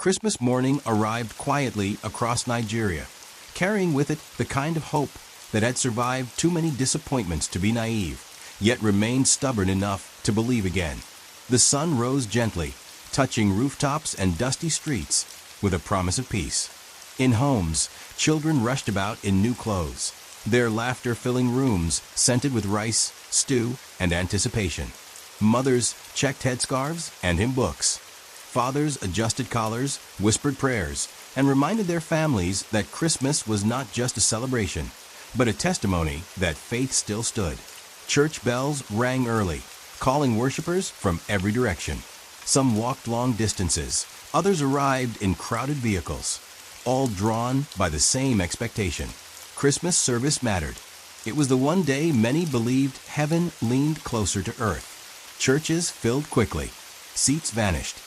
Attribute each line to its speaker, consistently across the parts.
Speaker 1: Christmas morning arrived quietly across Nigeria, carrying with it the kind of hope that had survived too many disappointments to be naive, yet remained stubborn enough to believe again. The sun rose gently, touching rooftops and dusty streets with a promise of peace. In homes, children rushed about in new clothes, their laughter filling rooms scented with rice, stew, and anticipation. Mothers checked headscarves and hymn books. Fathers adjusted collars, whispered prayers, and reminded their families that Christmas was not just a celebration, but a testimony that faith still stood. Church bells rang early, calling worshipers from every direction. Some walked long distances, others arrived in crowded vehicles, all drawn by the same expectation. Christmas service mattered. It was the one day many believed heaven leaned closer to earth. Churches filled quickly. Seats vanished.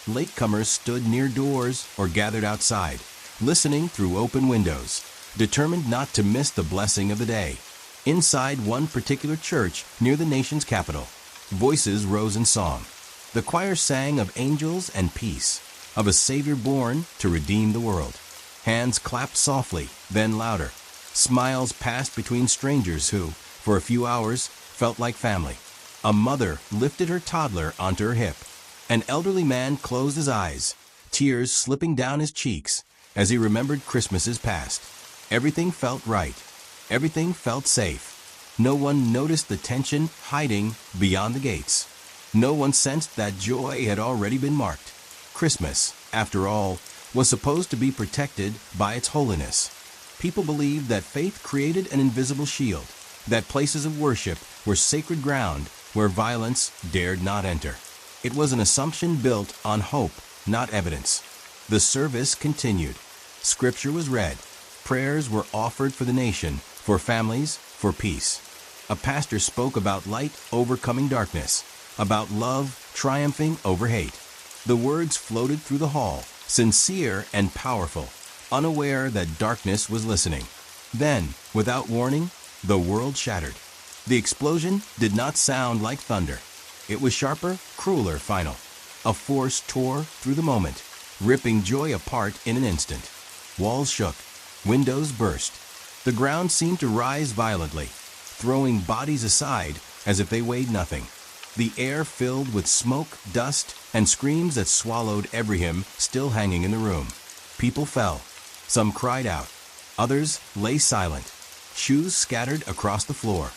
Speaker 1: Latecomers stood near doors or gathered outside, listening through open windows, determined not to miss the blessing of the day. Inside one particular church near the nation's capital, voices rose in song. The choir sang of angels and peace, of a Savior born to redeem the world. Hands clapped softly, then louder. Smiles passed between strangers who, for a few hours, felt like family. A mother lifted her toddler onto her hip. An elderly man closed his eyes, tears slipping down his cheeks as he remembered Christmases past. Everything felt right. Everything felt safe. No one noticed the tension hiding beyond the gates. No one sensed that joy had already been marked. Christmas, after all, was supposed to be protected by its holiness. People believed that faith created an invisible shield, that places of worship were sacred ground where violence dared not enter. It was an assumption built on hope, not evidence. The service continued. Scripture was read. Prayers were offered for the nation, for families, for peace. A pastor spoke about light overcoming darkness, about love triumphing over hate. The words floated through the hall, sincere and powerful, unaware that darkness was listening. Then, without warning, the world shattered. The explosion did not sound like thunder. It was sharper, crueler, final. A force tore through the moment, ripping joy apart in an instant. Walls shook. Windows burst. The ground seemed to rise violently, throwing bodies aside as if they weighed nothing. The air filled with smoke, dust, and screams that swallowed every hymn still hanging in the room. People fell. Some cried out. Others lay silent. Shoes scattered across the floor.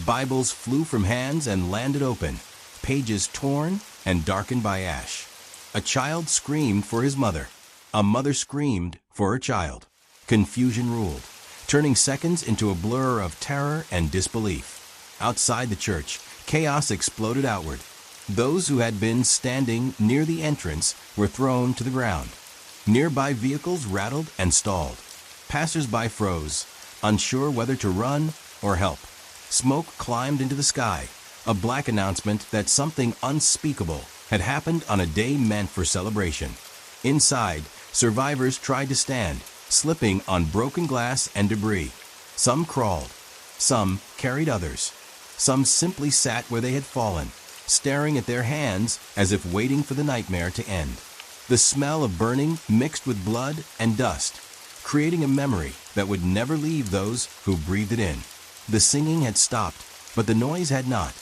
Speaker 1: Bibles flew from hands and landed open, pages torn and darkened by ash. A child screamed for his mother. A mother screamed for her child. Confusion ruled, turning seconds into a blur of terror and disbelief. Outside the church, chaos exploded outward. Those who had been standing near the entrance were thrown to the ground. Nearby vehicles rattled and stalled. Passers-by froze, unsure whether to run or help. Smoke climbed into the sky, a black announcement that something unspeakable had happened on a day meant for celebration. Inside, survivors tried to stand, slipping on broken glass and debris. Some crawled. Some carried others. Some simply sat where they had fallen, staring at their hands as if waiting for the nightmare to end. The smell of burning mixed with blood and dust, creating a memory that would never leave those who breathed it in. The singing had stopped, but the noise had not.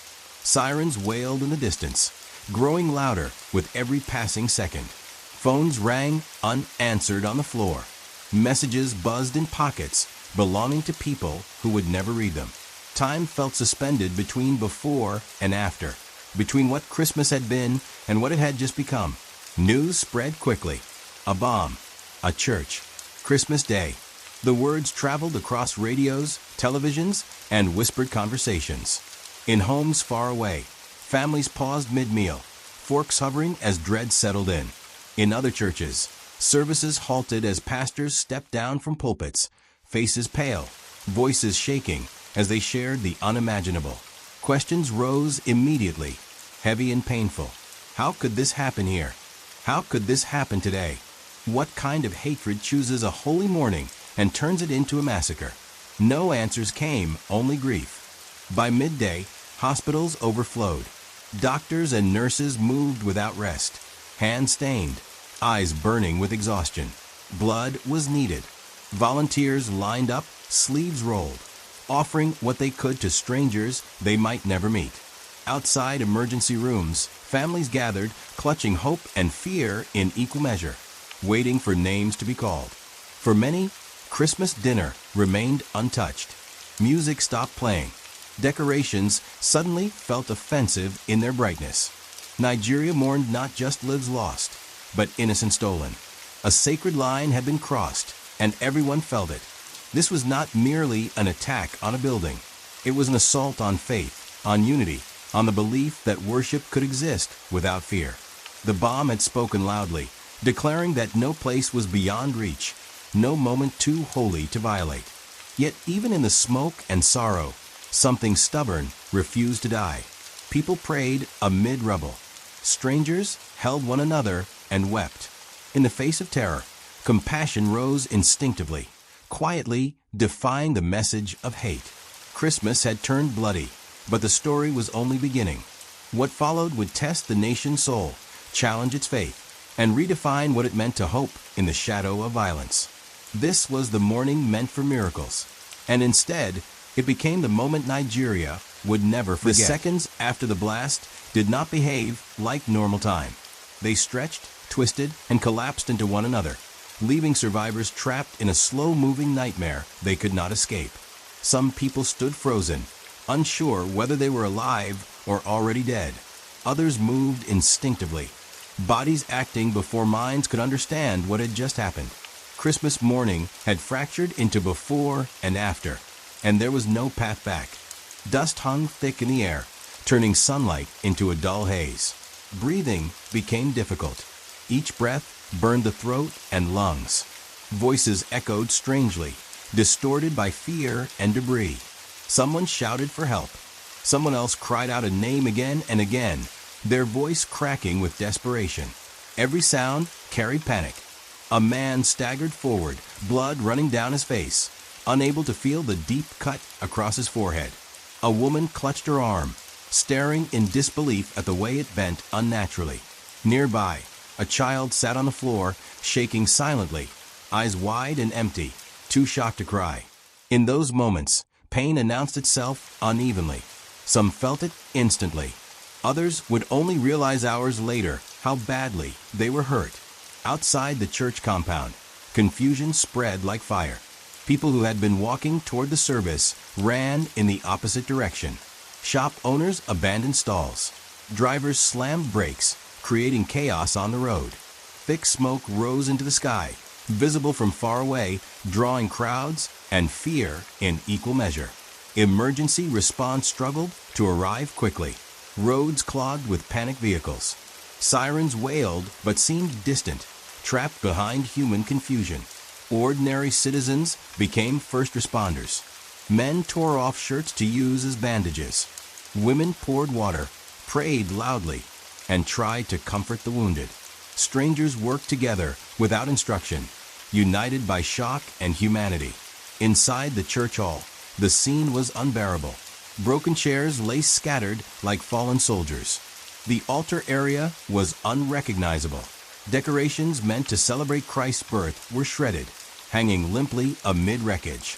Speaker 1: Sirens wailed in the distance, growing louder with every passing second. Phones rang unanswered on the floor. Messages buzzed in pockets belonging to people who would never read them. Time felt suspended between before and after, between what Christmas had been and what it had just become. News spread quickly. A bomb. A church. Christmas Day. The words traveled across radios, televisions, and whispered conversations. In homes far away, families paused mid-meal, forks hovering as dread settled in. In other churches, services halted as pastors stepped down from pulpits, faces pale, voices shaking as they shared the unimaginable. Questions rose immediately, heavy and painful. How could this happen here? How could this happen today? What kind of hatred chooses a holy morning and turns it into a massacre? No answers came, only grief. By midday, hospitals overflowed. Doctors and nurses moved without rest, hands stained, eyes burning with exhaustion. Blood was needed. Volunteers lined up, sleeves rolled, offering what they could to strangers they might never meet. Outside emergency rooms, families gathered, clutching hope and fear in equal measure, waiting for names to be called. For many, Christmas dinner remained untouched. Music stopped playing. Decorations suddenly felt offensive in their brightness. Nigeria mourned not just lives lost, but innocent stolen. A sacred line had been crossed, and everyone felt it. This was not merely an attack on a building. It was an assault on faith, on unity, on the belief that worship could exist without fear. The bomb had spoken loudly, declaring that no place was beyond reach, no moment too holy to violate. Yet even in the smoke and sorrow, something stubborn refused to die. People prayed amid rubble. Strangers held one another and wept. In the face of terror, compassion rose instinctively, quietly defying the message of hate. Christmas had turned bloody, but the story was only beginning. What followed would test the nation's soul, challenge its faith, and redefine what it meant to hope in the shadow of violence. This was the morning meant for miracles, and instead, it became the moment Nigeria would never forget. The seconds after the blast did not behave like normal time. They stretched, twisted, and collapsed into one another, leaving survivors trapped in a slow-moving nightmare they could not escape. Some people stood frozen, unsure whether they were alive or already dead. Others moved instinctively, bodies acting before minds could understand what had just happened. Christmas morning had fractured into before and after, and there was no path back. Dust hung thick in the air, turning sunlight into a dull haze. Breathing became difficult. Each breath burned the throat and lungs. Voices echoed strangely, distorted by fear and debris. Someone shouted for help. Someone else cried out a name again and again, their voice cracking with desperation. Every sound carried panic. A man staggered forward, blood running down his face, unable to feel the deep cut across his forehead. A woman clutched her arm, staring in disbelief at the way it bent unnaturally. Nearby, a child sat on the floor, shaking silently, eyes wide and empty, too shocked to cry. In those moments, pain announced itself unevenly. Some felt it instantly. Others would only realize hours later how badly they were hurt. Outside the church compound, confusion spread like fire. People who had been walking toward the service ran in the opposite direction. Shop owners abandoned stalls. Drivers slammed brakes, creating chaos on the road. Thick smoke rose into the sky, visible from far away, drawing crowds and fear in equal measure. Emergency response struggled to arrive quickly. Roads clogged with panicked vehicles. Sirens wailed but seemed distant, trapped behind human confusion. Ordinary citizens became first responders. Men tore off shirts to use as bandages. Women poured water, prayed loudly, and tried to comfort the wounded. Strangers worked together without instruction, united by shock and humanity. Inside the church hall, the scene was unbearable. Broken chairs lay scattered like fallen soldiers. The altar area was unrecognizable. Decorations meant to celebrate Christ's birth were shredded, hanging limply amid wreckage.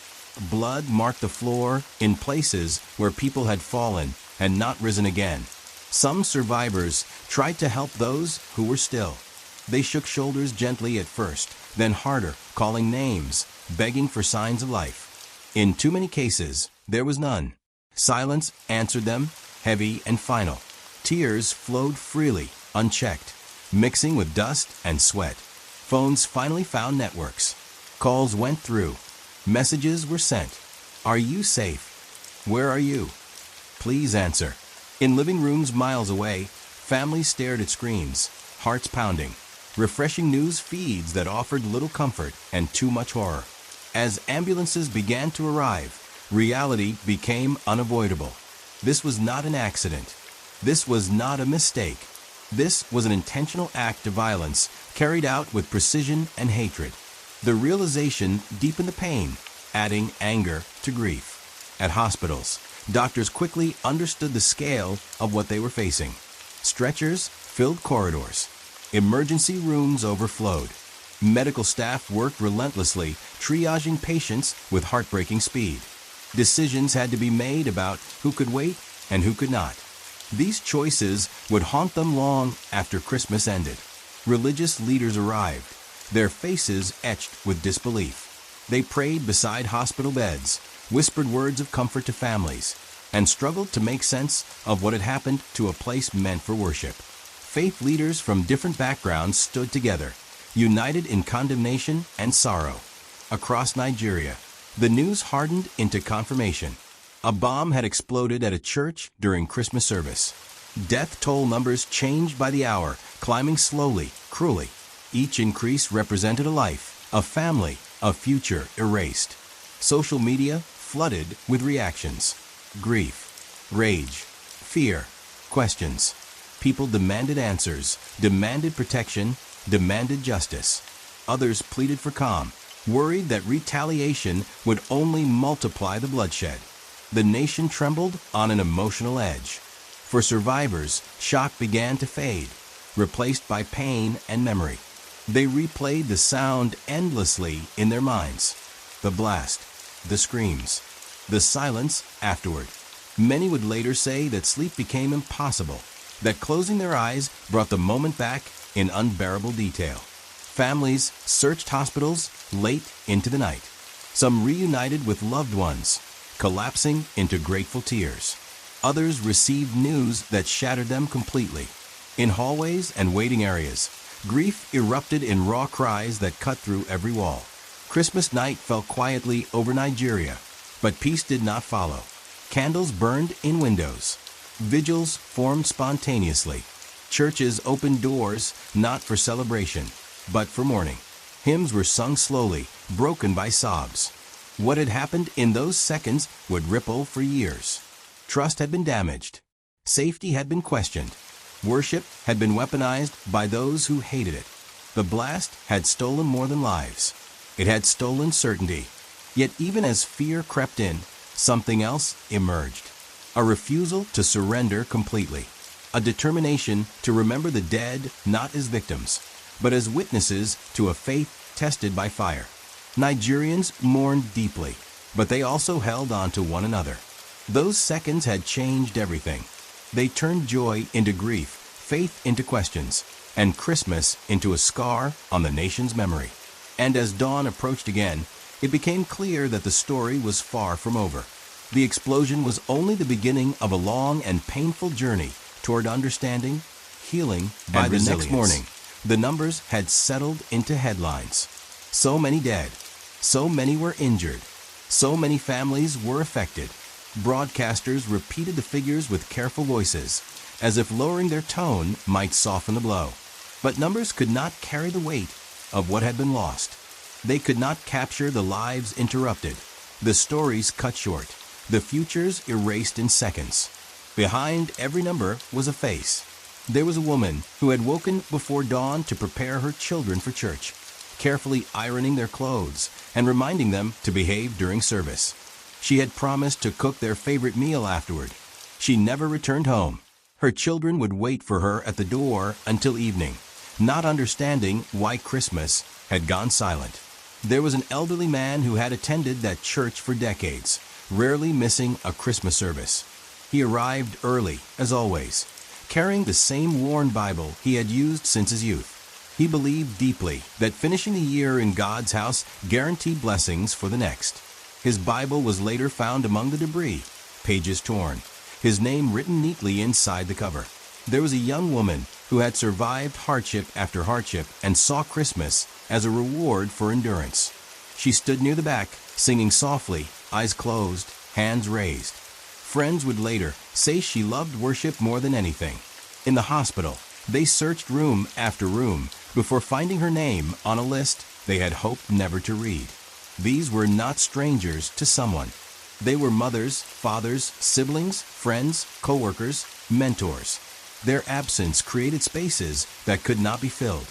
Speaker 1: Blood marked the floor in places where people had fallen and not risen again. Some survivors tried to help those who were still. They shook shoulders gently at first, then harder, calling names, begging for signs of life. In too many cases, there was none. Silence answered them, heavy and final. Tears flowed freely, unchecked, mixing with dust and sweat. Phones finally found networks. Calls went through. Messages were sent. Are you safe? Where are you? Please answer. In living rooms miles away, families stared at screens, hearts pounding, refreshing news feeds that offered little comfort and too much horror. As ambulances began to arrive, reality became unavoidable. This was not an accident. This was not a mistake. This was an intentional act of violence carried out with precision and hatred. The realization deepened the pain, adding anger to grief. At hospitals, doctors quickly understood the scale of what they were facing. Stretchers filled corridors. Emergency rooms overflowed. Medical staff worked relentlessly, triaging patients with heartbreaking speed. Decisions had to be made about who could wait and who could not. These choices would haunt them long after Christmas ended. Religious leaders arrived, their faces etched with disbelief. They prayed beside hospital beds, whispered words of comfort to families, and struggled to make sense of what had happened to a place meant for worship. Faith leaders from different backgrounds stood together, united in condemnation and sorrow. Across Nigeria, the news hardened into confirmation. A bomb had exploded at a church during Christmas service. Death toll numbers changed by the hour, climbing slowly, cruelly. Each increase represented a life, a family, a future erased. Social media flooded with reactions. Grief, rage, fear, questions. People demanded answers, demanded protection, demanded justice. Others pleaded for calm, worried that retaliation would only multiply the bloodshed. The nation trembled on an emotional edge. For survivors, shock began to fade, replaced by pain and memory. They replayed the sound endlessly in their minds. The blast, the screams, the silence afterward. Many would later say that sleep became impossible, that closing their eyes brought the moment back in unbearable detail. Families searched hospitals late into the night. Some reunited with loved ones, collapsing into grateful tears. Others received news that shattered them completely. In hallways and waiting areas, grief erupted in raw cries that cut through every wall. Christmas night fell quietly over Nigeria, but peace did not follow. Candles burned in windows. Vigils formed spontaneously. Churches opened doors not for celebration, but for mourning. Hymns were sung slowly, broken by sobs. What had happened in those seconds would ripple for years. Trust had been damaged. Safety had been questioned. Worship had been weaponized by those who hated it. The blast had stolen more than lives. It had stolen certainty. Yet even as fear crept in, something else emerged. A refusal to surrender completely. A determination to remember the dead not as victims, but as witnesses to a faith tested by fire. Nigerians mourned deeply, but they also held on to one another. Those seconds had changed everything. They turned joy into grief, faith into questions, and Christmas into a scar on the nation's memory. And as dawn approached again, it became clear that the story was far from over. The explosion was only the beginning of a long and painful journey toward understanding, healing, and by the next morning, the numbers had settled into headlines. So many dead, so many were injured, so many families were affected. Broadcasters repeated the figures with careful voices, as if lowering their tone might soften the blow. But numbers could not carry the weight of what had been lost. They could not capture the lives interrupted, the stories cut short, the futures erased in seconds. Behind every number was a face. There was a woman who had woken before dawn to prepare her children for church, carefully ironing their clothes and reminding them to behave during service. She had promised to cook their favorite meal afterward. She never returned home. Her children would wait for her at the door until evening, not understanding why Christmas had gone silent. There was an elderly man who had attended that church for decades, rarely missing a Christmas service. He arrived early, as always, carrying the same worn Bible he had used since his youth. He believed deeply that finishing the year in God's house guaranteed blessings for the next. His Bible was later found among the debris, pages torn, his name written neatly inside the cover. There was a young woman who had survived hardship after hardship and saw Christmas as a reward for endurance. She stood near the back, singing softly, eyes closed, hands raised. Friends would later say she loved worship more than anything. In the hospital, they searched room after room before finding her name on a list they had hoped never to read. These were not strangers to someone. They were mothers, fathers, siblings, friends, co-workers, mentors. Their absence created spaces that could not be filled.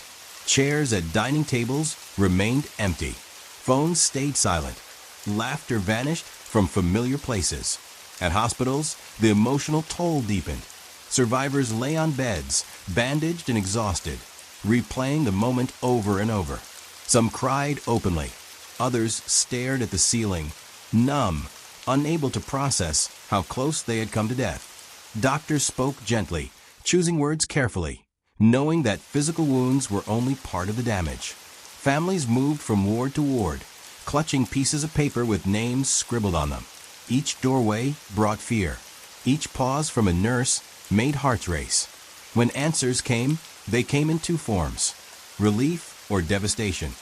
Speaker 1: Chairs at dining tables remained empty. Phones stayed silent. Laughter vanished from familiar places. At hospitals, the emotional toll deepened. Survivors lay on beds, bandaged and exhausted. replaying the moment over and over. Some cried openly. Others stared at the ceiling, numb, unable to process how close they had come to death. Doctors spoke gently, choosing words carefully, knowing that physical wounds were only part of the damage. Families moved from ward to ward, clutching pieces of paper with names scribbled on them. Each doorway brought fear. Each pause from a nurse made hearts race. When answers came, they came in two forms: relief or devastation.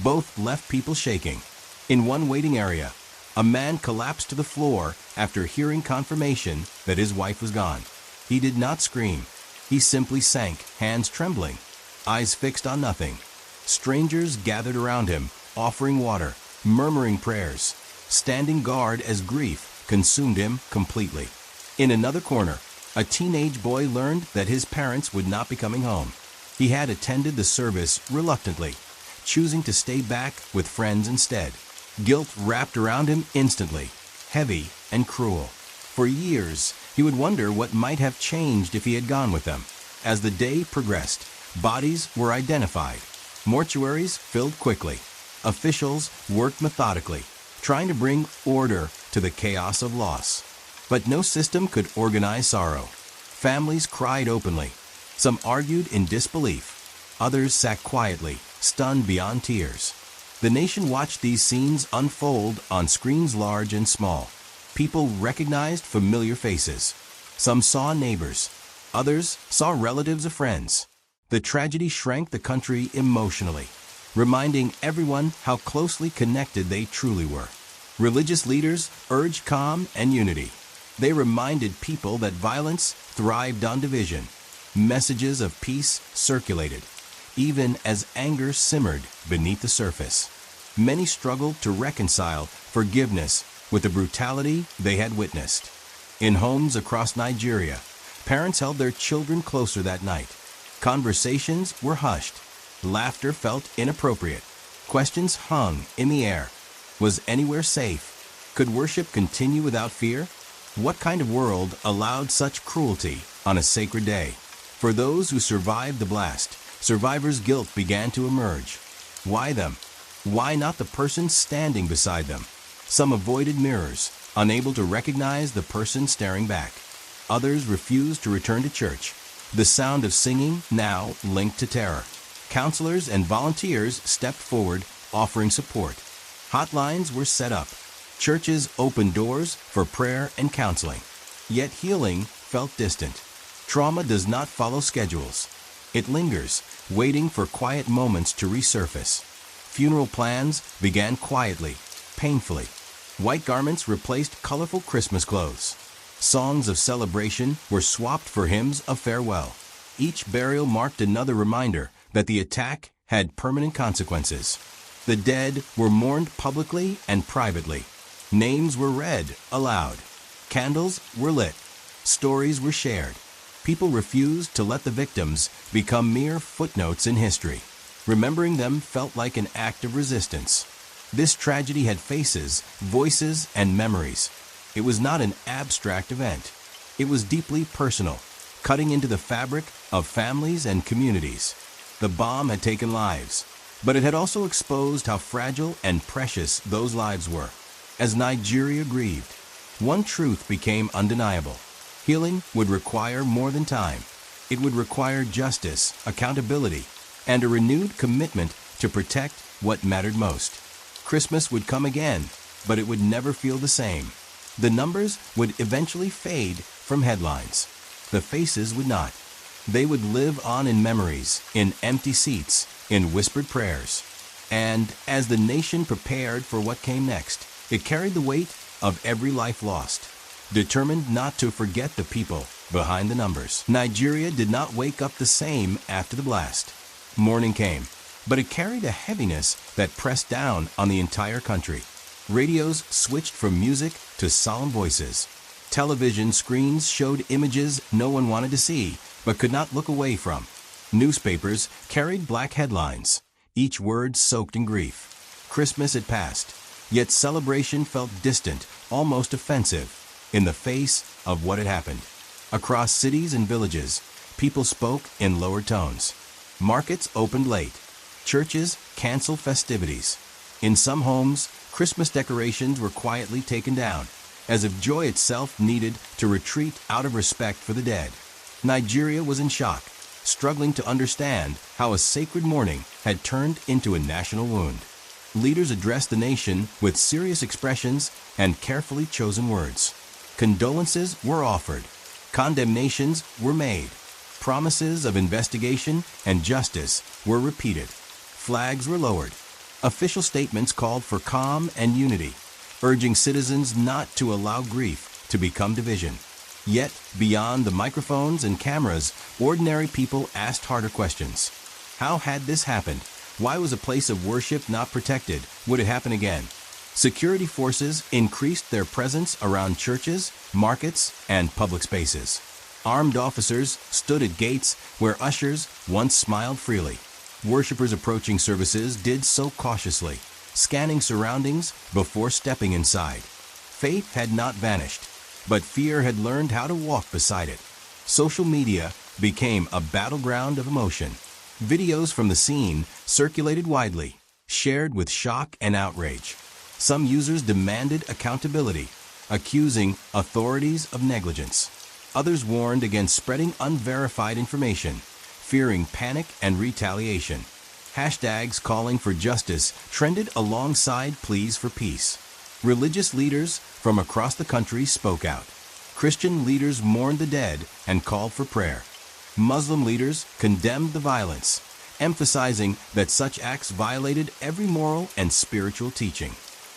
Speaker 1: Both left people shaking. In one waiting area, a man collapsed to the floor after hearing confirmation that his wife was gone. He did not scream. He simply sank, hands trembling, eyes fixed on nothing. Strangers gathered around him, offering water, murmuring prayers, standing guard as grief consumed him completely. In another corner, a teenage boy learned that his parents would not be coming home. He had attended the service reluctantly, choosing to stay back with friends instead. Guilt wrapped around him instantly, heavy and cruel. For years, he would wonder what might have changed if he had gone with them. As the day progressed, bodies were identified. Mortuaries filled quickly. Officials worked methodically, trying to bring order to the chaos of loss. But no system could organize sorrow. Families cried openly. Some argued in disbelief. Others sat quietly, stunned beyond tears. The nation watched these scenes unfold on screens large and small. People recognized familiar faces. Some saw neighbors. Others saw relatives of friends. The tragedy shrank the country emotionally, reminding everyone how closely connected they truly were. Religious leaders urged calm and unity. They reminded people that violence thrived on division. Messages of peace circulated, even as anger simmered beneath the surface. Many struggled to reconcile forgiveness with the brutality they had witnessed. In homes across Nigeria, parents held their children closer that night. Conversations were hushed. Laughter felt inappropriate. Questions hung in the air. Was anywhere safe? Could worship continue without fear? What kind of world allowed such cruelty on a sacred day? For those who survived the blast, survivors' guilt began to emerge. Why them? Why not the person standing beside them? Some avoided mirrors, unable to recognize the person staring back. Others refused to return to church. The sound of singing now linked to terror. Counselors and volunteers stepped forward, offering support. Hotlines were set up. Churches opened doors for prayer and counseling. Yet healing felt distant. Trauma does not follow schedules. It lingers, waiting for quiet moments to resurface. Funeral plans began quietly, painfully. White garments replaced colorful Christmas clothes. Songs of celebration were swapped for hymns of farewell. Each burial marked another reminder that the attack had permanent consequences. The dead were mourned publicly and privately. Names were read aloud. Candles were lit. Stories were shared. People refused to let the victims become mere footnotes in history. Remembering them felt like an act of resistance. This tragedy had faces, voices, and memories. It was not an abstract event. It was deeply personal, cutting into the fabric of families and communities. The bomb had taken lives, but it had also exposed how fragile and precious those lives were. As Nigeria grieved, one truth became undeniable. Healing would require more than time. It would require justice, accountability, and a renewed commitment to protect what mattered most. Christmas would come again, but it would never feel the same. The numbers would eventually fade from headlines. The faces would not. They would live on in memories, in empty seats, in whispered prayers. And as the nation prepared for what came next, it carried the weight of every life lost, determined not to forget the people behind the numbers. Nigeria did not wake up the same after the blast. Morning came, but it carried a heaviness that pressed down on the entire country. Radios switched from music to solemn voices. Television screens showed images no one wanted to see, but could not look away from. Newspapers carried black headlines, each word soaked in grief. Christmas had passed, yet celebration felt distant, almost offensive, in the face of what had happened. Across cities and villages, people spoke in lower tones. Markets opened late. Churches canceled festivities. In some homes, Christmas decorations were quietly taken down, as if joy itself needed to retreat out of respect for the dead. Nigeria was in shock, struggling to understand how a sacred mourning had turned into a national wound. Leaders addressed the nation with serious expressions and carefully chosen words. Condolences were offered. Condemnations were made. Promises of investigation and justice were repeated. Flags were lowered. Official statements called for calm and unity, urging citizens not to allow grief to become division. Yet, beyond the microphones and cameras, ordinary people asked harder questions. How had this happened? Why was a place of worship not protected? Would it happen again? Security forces increased their presence around churches, markets, and public spaces. Armed officers stood at gates where ushers once smiled freely. Worshippers approaching services did so cautiously, scanning surroundings before stepping inside. Faith had not vanished, but fear had learned how to walk beside it. Social media became a battleground of emotion. Videos from the scene circulated widely, shared with shock and outrage. Some users demanded accountability, accusing authorities of negligence. Others warned against spreading unverified information, fearing panic and retaliation. Hashtags calling for justice trended alongside pleas for peace. Religious leaders from across the country spoke out. Christian leaders mourned the dead and called for prayer. Muslim leaders condemned the violence, emphasizing that such acts violated every moral and spiritual teaching.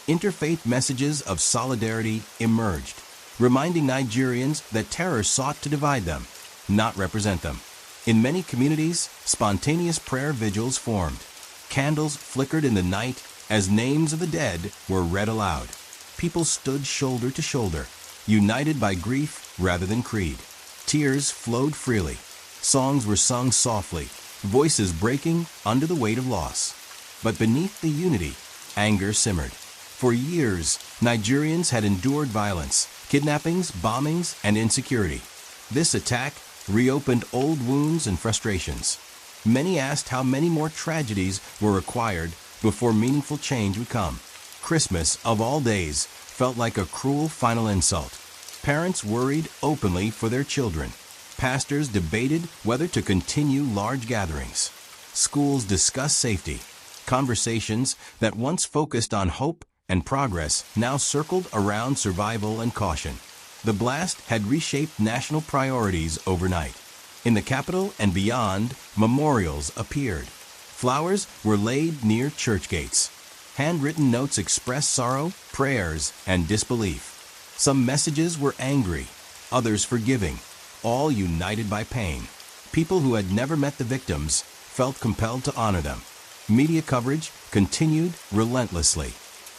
Speaker 1: Interfaith messages of solidarity emerged, reminding Nigerians that terror sought to divide them, not represent them. In many communities, spontaneous prayer vigils formed. Candles flickered in the night as names of the dead were read aloud. People stood shoulder to shoulder, united by grief rather than creed. Tears flowed freely. Songs were sung softly, voices breaking under the weight of loss. But beneath the unity, anger simmered. For years, Nigerians had endured violence, kidnappings, bombings, and insecurity. This attack reopened old wounds and frustrations. Many asked how many more tragedies were required before meaningful change would come. Christmas, of all days, felt like a cruel final insult. Parents worried openly for their children. Pastors debated whether to continue large gatherings. Schools discussed safety. Conversations that once focused on hope and progress now circled around survival and caution. The blast had reshaped national priorities overnight. In the capital and beyond, memorials appeared. Flowers were laid near church gates. Handwritten notes expressed sorrow, prayers, and disbelief. Some messages were angry, others forgiving, all united by pain. People who had never met the victims felt compelled to honor them. Media coverage continued relentlessly.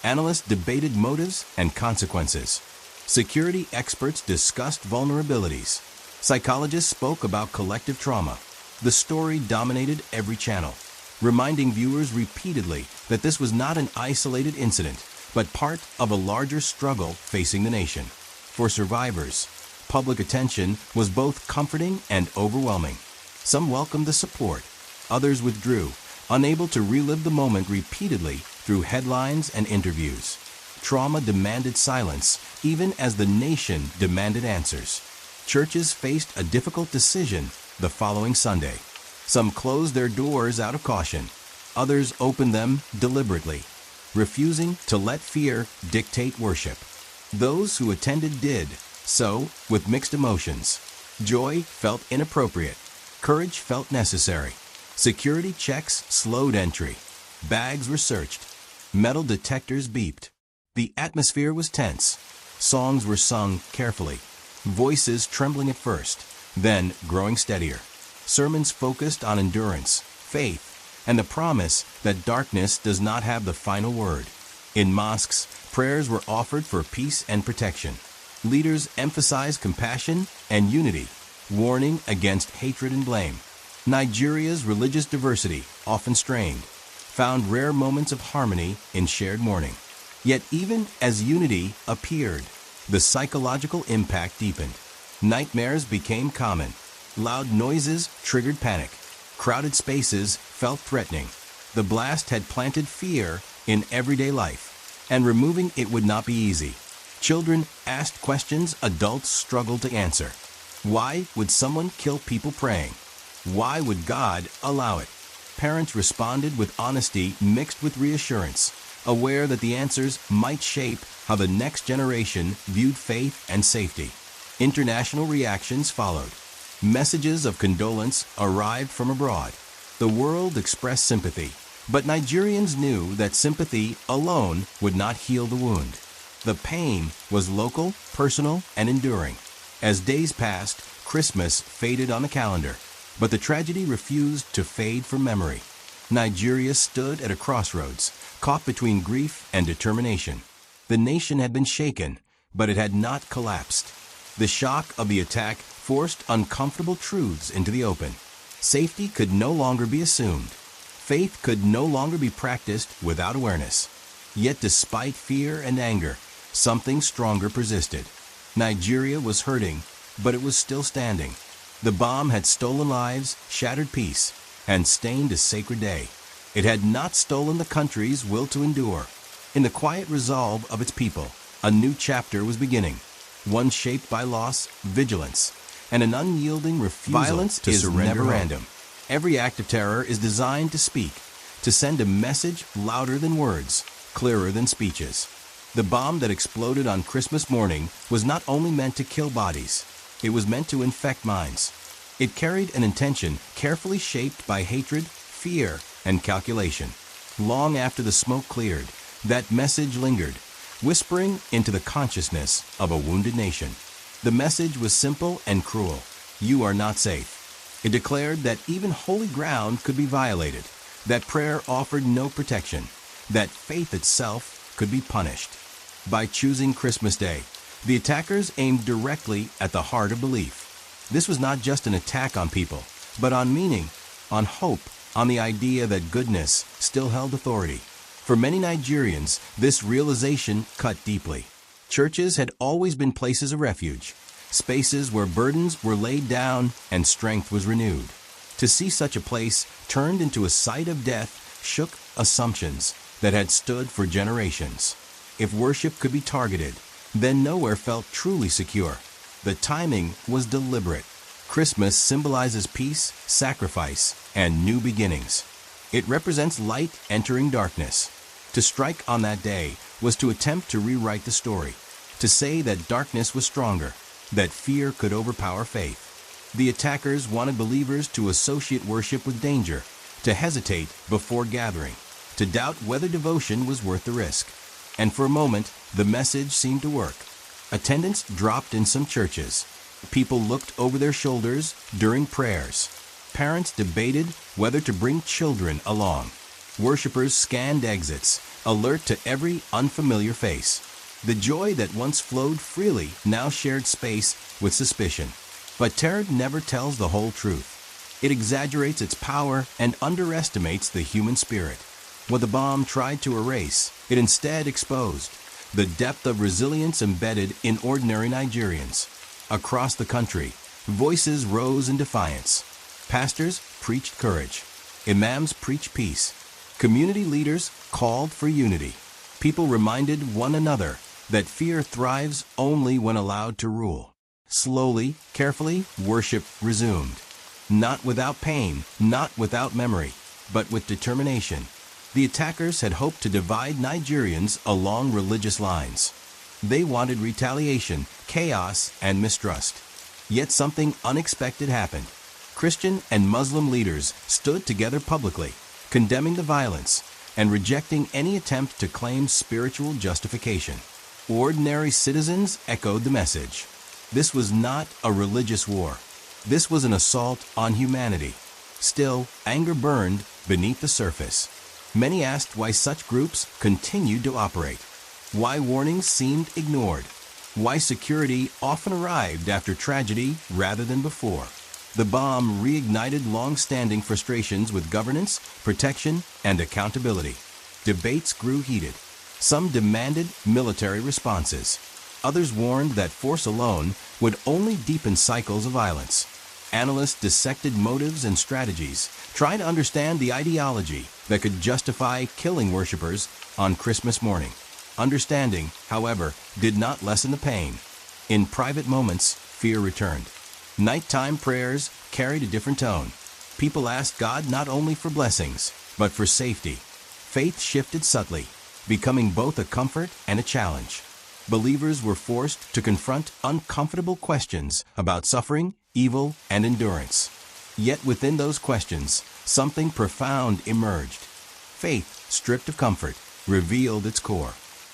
Speaker 1: Analysts debated motives and consequences. Security experts discussed vulnerabilities. Psychologists spoke about collective trauma. The story dominated every channel, reminding viewers repeatedly that this was not an isolated incident, but part of a larger struggle facing the nation. For survivors, public attention was both comforting and overwhelming. Some welcomed the support. Others withdrew, unable to relive the moment repeatedly through headlines and interviews. Trauma demanded silence, even as the nation demanded answers. Churches faced a difficult decision the following Sunday. Some closed their doors out of caution. Others opened them deliberately, refusing to let fear dictate worship. Those who attended did so with mixed emotions. Joy felt inappropriate. Courage felt necessary. Security checks slowed entry. Bags were searched. Metal detectors beeped. The atmosphere was tense. Songs were sung carefully, voices trembling at first, then growing steadier. Sermons focused on endurance, faith, and the promise that darkness does not have the final word. In mosques, prayers were offered for peace and protection. Leaders emphasized compassion and unity, warning against hatred and blame. Nigeria's religious diversity, often strained, found rare moments of harmony in shared mourning. Yet even as unity appeared, the psychological impact deepened. Nightmares became common. Loud noises triggered panic. Crowded spaces felt threatening. The blast had planted fear in everyday life, and removing it would not be easy. Children asked questions adults struggled to answer. Why would someone kill people praying? Why would God allow it? Parents responded with honesty mixed with reassurance, aware that the answers might shape how the next generation viewed faith and safety. International reactions followed. Messages of condolence arrived from abroad. The world expressed sympathy, but Nigerians knew that sympathy alone would not heal the wound. The pain was local, personal, and enduring. As days passed, Christmas faded on the calendar, but the tragedy refused to fade from memory. Nigeria stood at a crossroads, caught between grief and determination. The nation had been shaken, but it had not collapsed. The shock of the attack forced uncomfortable truths into the open. Safety could no longer be assumed. Faith could no longer be practiced without awareness. Yet despite fear and anger, something stronger persisted. Nigeria was hurting, but it was still standing. The bomb had stolen lives, shattered peace, and stained a sacred day. It had not stolen the country's will to endure. In the quiet resolve of its people, a new chapter was beginning, one shaped by loss, vigilance, and an unyielding refusal
Speaker 2: Violence
Speaker 1: to
Speaker 2: is
Speaker 1: surrender.
Speaker 2: never
Speaker 1: Random. Every act of terror is designed to speak, to send a message louder than words, clearer than speeches. The bomb that exploded on Christmas morning was not only meant to kill bodies, it was meant to infect minds. It carried an intention carefully shaped by hatred, fear, and calculation. Long after the smoke cleared, that message lingered, whispering into the consciousness of a wounded nation. The message was simple and cruel. You are not safe. It declared that even holy ground could be violated, that prayer offered no protection, that faith itself could be punished. By choosing Christmas Day, the attackers aimed directly at the heart of belief. This was not just an attack on people, but on meaning, on hope, on the idea that goodness still held authority. For many Nigerians, this realization cut deeply. Churches had always been places of refuge, spaces where burdens were laid down and strength was renewed. To see such a place turned into a site of death shook assumptions that had stood for generations. If worship could be targeted, then nowhere felt truly secure. The timing was deliberate. Christmas symbolizes peace, sacrifice, and new beginnings. It represents light entering darkness. To strike on that day was to attempt to rewrite the story, to say that darkness was stronger, that fear could overpower faith. The attackers wanted believers to associate worship with danger, to hesitate before gathering, to doubt whether devotion was worth the risk. And for a moment, the message seemed to work. Attendance dropped in some churches. People looked over their shoulders during prayers. Parents debated whether to bring children along. Worshippers scanned exits, alert to every unfamiliar face. The joy that once flowed freely now shared space with suspicion. But terror never tells the whole truth. It exaggerates its power and underestimates the human spirit. What the bomb tried to erase, it instead exposed. The depth of resilience embedded in ordinary Nigerians. Across the country, voices rose in defiance. Pastors preached courage. Imams preached peace. Community leaders called for unity. People reminded one another that fear thrives only when allowed to rule. Slowly, carefully, worship resumed. Not without pain, not without memory, but with determination. The attackers had hoped to divide Nigerians along religious lines. They wanted retaliation, chaos, and mistrust. Yet something unexpected happened. Christian and Muslim leaders stood together publicly, condemning the violence and rejecting any attempt to claim spiritual justification. Ordinary citizens echoed the message. This was not a religious war. This was an assault on humanity. Still, anger burned beneath the surface. Many asked why such groups continued to operate, why warnings seemed ignored, why security often arrived after tragedy rather than before. The bomb reignited long-standing frustrations with governance, protection, and accountability. Debates grew heated. Some demanded military responses. Others warned that force alone would only deepen cycles of violence. Analysts dissected motives and strategies, trying to understand the ideology that could justify killing worshippers on Christmas morning. Understanding, however, did not lessen the pain. In private moments, fear returned. Nighttime prayers carried a different tone. People asked God not only for blessings, but for safety. Faith shifted subtly, becoming both a comfort and a challenge. Believers were forced to confront uncomfortable questions about suffering, evil, and endurance. Yet within those questions, something profound emerged. Faith, stripped of comfort, revealed its core.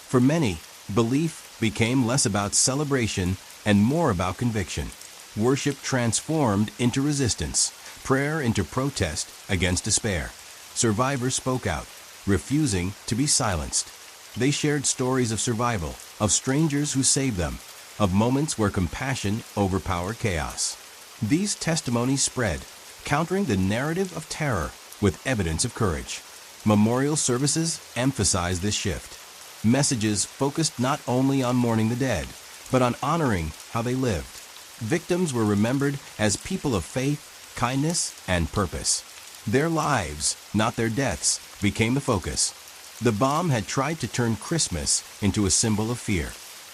Speaker 1: For many, belief became less about celebration and more about conviction. Worship transformed into resistance, prayer into protest against despair. Survivors spoke out, refusing to be silenced. They shared stories of survival, of strangers who saved them, of moments where compassion overpowered chaos. These testimonies spread, countering the narrative of terror with evidence of courage. Memorial services emphasized this shift. Messages focused not only on mourning the dead, but on honoring how they lived. Victims were remembered as people of faith, kindness, and purpose. Their lives, not their deaths, became the focus. The bomb had tried to turn Christmas into a symbol of fear.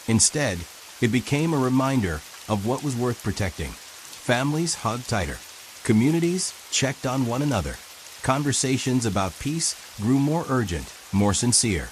Speaker 1: Instead, it became a reminder of what was worth protecting. Families hugged tighter. Communities checked on one another. Conversations about peace grew more urgent, more sincere.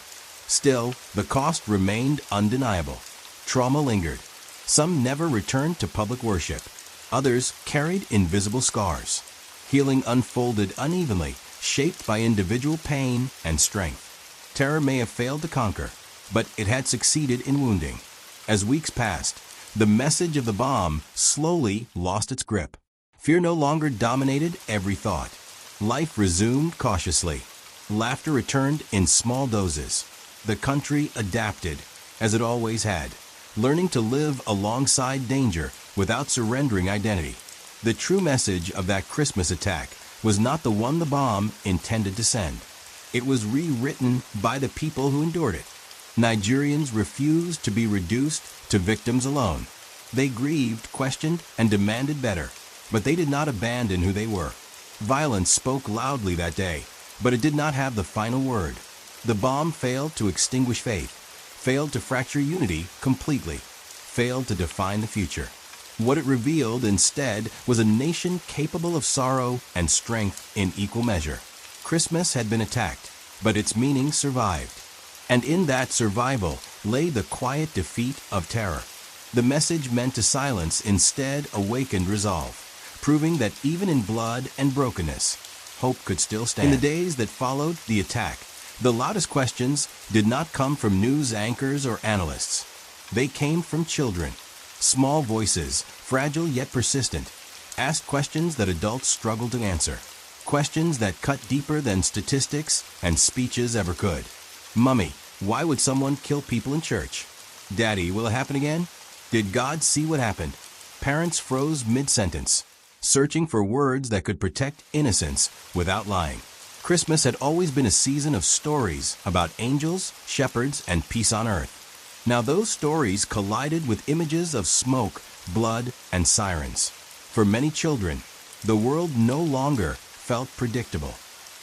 Speaker 1: Still, the cost remained undeniable. Trauma lingered. Some never returned to public worship. Others carried invisible scars. Healing unfolded unevenly, shaped by individual pain and strength. Terror may have failed to conquer, but it had succeeded in wounding. As weeks passed, the message of the bomb slowly lost its grip. Fear no longer dominated every thought. Life resumed cautiously. Laughter returned in small doses. The country adapted, as it always had, learning to live alongside danger without surrendering identity. The true message of that Christmas attack was not the one the bomb intended to send. It was rewritten by the people who endured it. Nigerians refused to be reduced to victims alone. They grieved, questioned, and demanded better, but they did not abandon who they were. Violence spoke loudly that day, but it did not have the final word. The bomb failed to extinguish faith, failed to fracture unity completely, failed to define the future. What it revealed instead was a nation capable of sorrow and strength in equal measure. Christmas had been attacked, but its meaning survived. And in that survival lay the quiet defeat of terror. The message meant to silence instead awakened resolve, proving that even in blood and brokenness, hope could still stand. In the days that followed the attack, the loudest questions did not come from news anchors or analysts. They came from children. Small voices, fragile yet persistent, asked questions that adults struggled to answer. Questions that cut deeper than statistics and speeches ever could. Mummy, why would someone kill people in church? Daddy, will it happen again? Did God see what happened? Parents froze mid-sentence, searching for words that could protect innocence without lying. Christmas had always been a season of stories about angels, shepherds, and peace on earth. Now those stories collided with images of smoke, blood, and sirens. For many children, the world no longer felt predictable.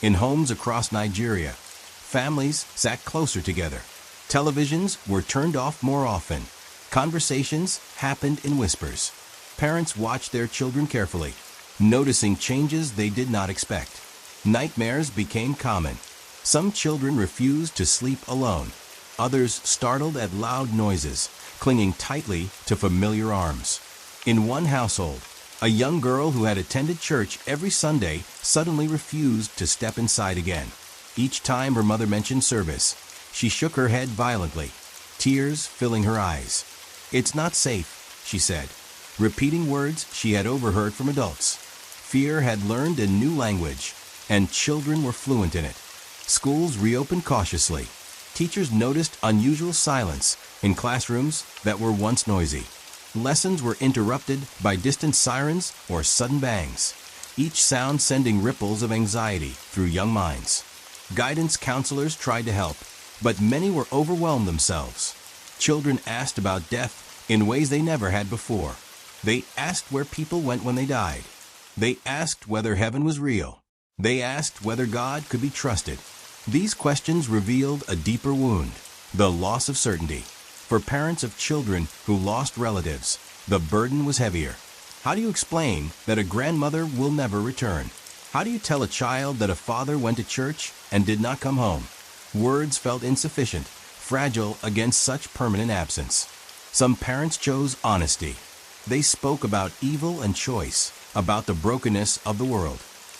Speaker 1: In homes across Nigeria, families sat closer together. Televisions were turned off more often. Conversations happened in whispers. Parents watched their children carefully, noticing changes they did not expect. Nightmares became common. Some children refused to sleep alone. Others startled at loud noises, clinging tightly to familiar arms. In one household, a young girl who had attended church every Sunday suddenly refused to step inside again. Each time her mother mentioned service, she shook her head violently, tears filling her eyes. "It's not safe," she said, repeating words she had overheard from adults. Fear had learned a new language, and children were fluent in it. Schools reopened cautiously. Teachers noticed unusual silence in classrooms that were once noisy. Lessons were interrupted by distant sirens or sudden bangs, each sound sending ripples of anxiety through young minds. Guidance counselors tried to help, but many were overwhelmed themselves. Children asked about death in ways they never had before. They asked where people went when they died, They asked whether heaven was real. They asked whether God could be trusted. These questions revealed a deeper wound, the loss of certainty. For parents of children who lost relatives, the burden was heavier. How do you explain that a grandmother will never return? How do you tell a child that a father went to church and did not come home? Words felt insufficient, fragile against such permanent absence. Some parents chose honesty. They spoke about evil and choice, about the brokenness of the world.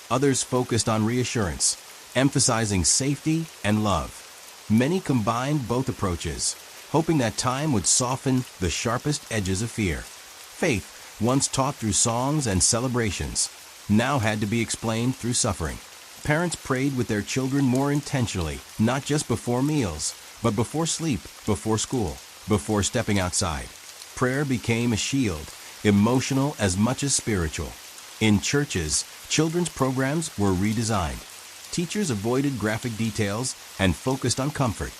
Speaker 1: Others focused on reassurance, emphasizing safety and love. Many combined both approaches, hoping that time would soften the sharpest edges of fear. Faith, once taught through songs and celebrations, now had to be explained through suffering. Parents prayed with their children more intentionally, not just before meals, but before sleep, before school, before stepping outside. Prayer became a shield, emotional as much as spiritual. In churches, children's programs were redesigned. Teachers avoided graphic details and focused on comfort,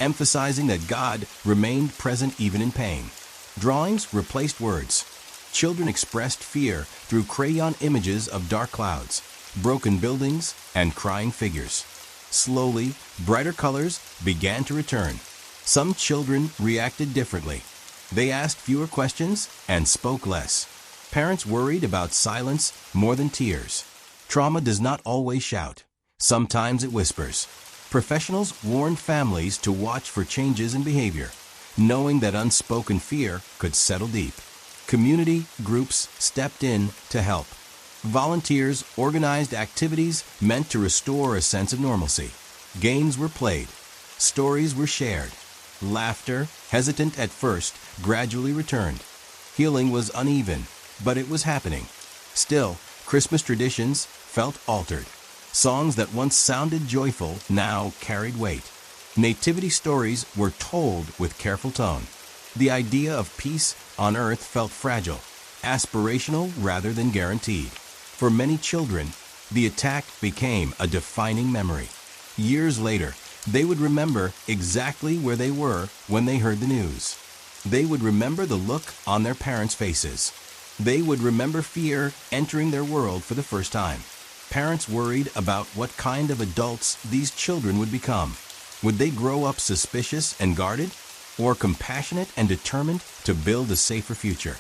Speaker 1: emphasizing that God remained present even in pain. Drawings replaced words. Children expressed fear through crayon images of dark clouds, broken buildings, and crying figures. Slowly, brighter colors began to return. Some children reacted differently. They asked fewer questions and spoke less. Parents worried about silence more than tears. Trauma does not always shout. Sometimes it whispers. Professionals warned families to watch for changes in behavior, knowing that unspoken fear could settle deep. Community groups stepped in to help. Volunteers organized activities meant to restore a sense of normalcy. Games were played. Stories were shared. Laughter, hesitant at first, gradually returned. Healing was uneven, but it was happening. Still, Christmas traditions felt altered. Songs that once sounded joyful now carried weight. Nativity stories were told with careful tone. The idea of peace on earth felt fragile, aspirational rather than guaranteed. For many children, the attack became a defining memory. Years later, they would remember exactly where they were when they heard the news. They would remember the look on their parents' faces. They would remember fear entering their world for the first time. Parents worried about what kind of adults these children would become. Would they grow up suspicious and guarded, or compassionate and determined to build a safer future?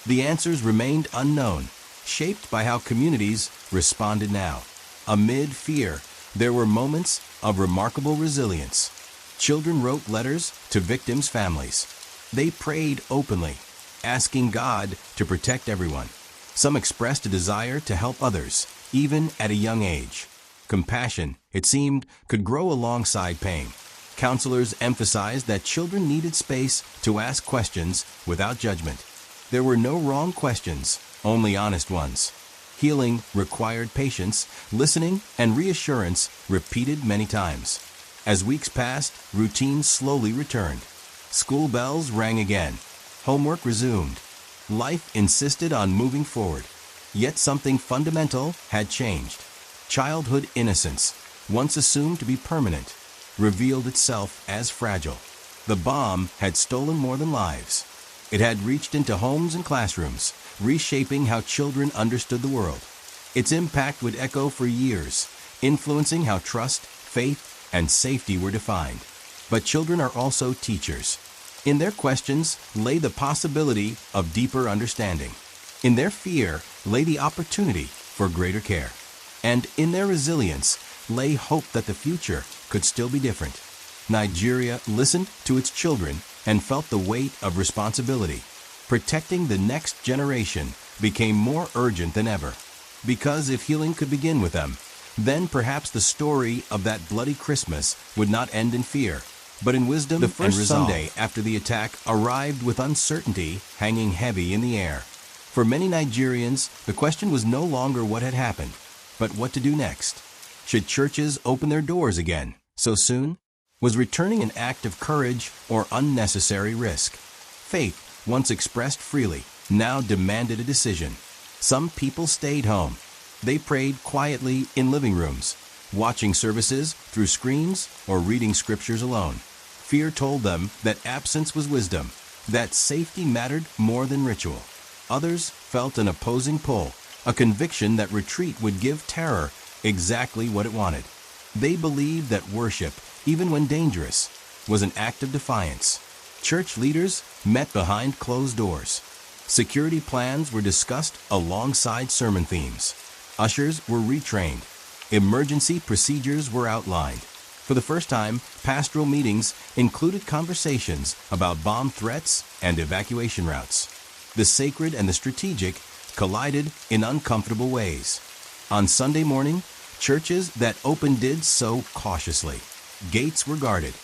Speaker 1: The answers remained unknown, shaped by how communities responded now. Amid fear, there were moments of remarkable resilience. Children wrote letters to victims' families. They prayed openly, asking God to protect everyone. Some expressed a desire to help others, even at a young age. Compassion, it seemed, could grow alongside pain. Counselors emphasized that children needed space to ask questions without judgment. There were no wrong questions, only honest ones. Healing required patience, listening, and reassurance repeated many times. As weeks passed, routine slowly returned. School bells rang again. Homework resumed. Life insisted on moving forward. Yet something fundamental had changed. Childhood innocence, once assumed to be permanent, revealed itself as fragile. The bomb had stolen more than lives. It had reached into homes and classrooms, reshaping how children understood the world. Its impact would echo for years, influencing how trust, faith, and safety were defined. But children are also teachers. In their questions lay the possibility of deeper understanding. In their fear lay the opportunity for greater care. And in their resilience lay hope that the future could still be different. Nigeria listened to its children and felt the weight of responsibility. Protecting the next generation became more urgent than ever. Because if healing could begin with them, then perhaps the story of that bloody Christmas would not end in fear, but in wisdom and resolve. The first Sunday after the attack arrived with uncertainty hanging heavy in the air. For many Nigerians, the question was no longer what had happened, but what to do next. Should churches open their doors again so soon? Was returning an act of courage or unnecessary risk? Faith, once expressed freely, now demanded a decision. Some people stayed home. They prayed quietly in living rooms, watching services through screens or reading scriptures alone. Fear told them that absence was wisdom, that safety mattered more than ritual. Others felt an opposing pull, a conviction that retreat would give terror exactly what it wanted. They believed that worship, even when dangerous, was an act of defiance. Church leaders met behind closed doors. Security plans were discussed alongside sermon themes. Ushers were retrained. Emergency procedures were outlined. For the first time, pastoral meetings included conversations about bomb threats and evacuation routes. The sacred and the strategic collided in uncomfortable ways. On Sunday morning, churches that opened did so cautiously. Gates were guarded.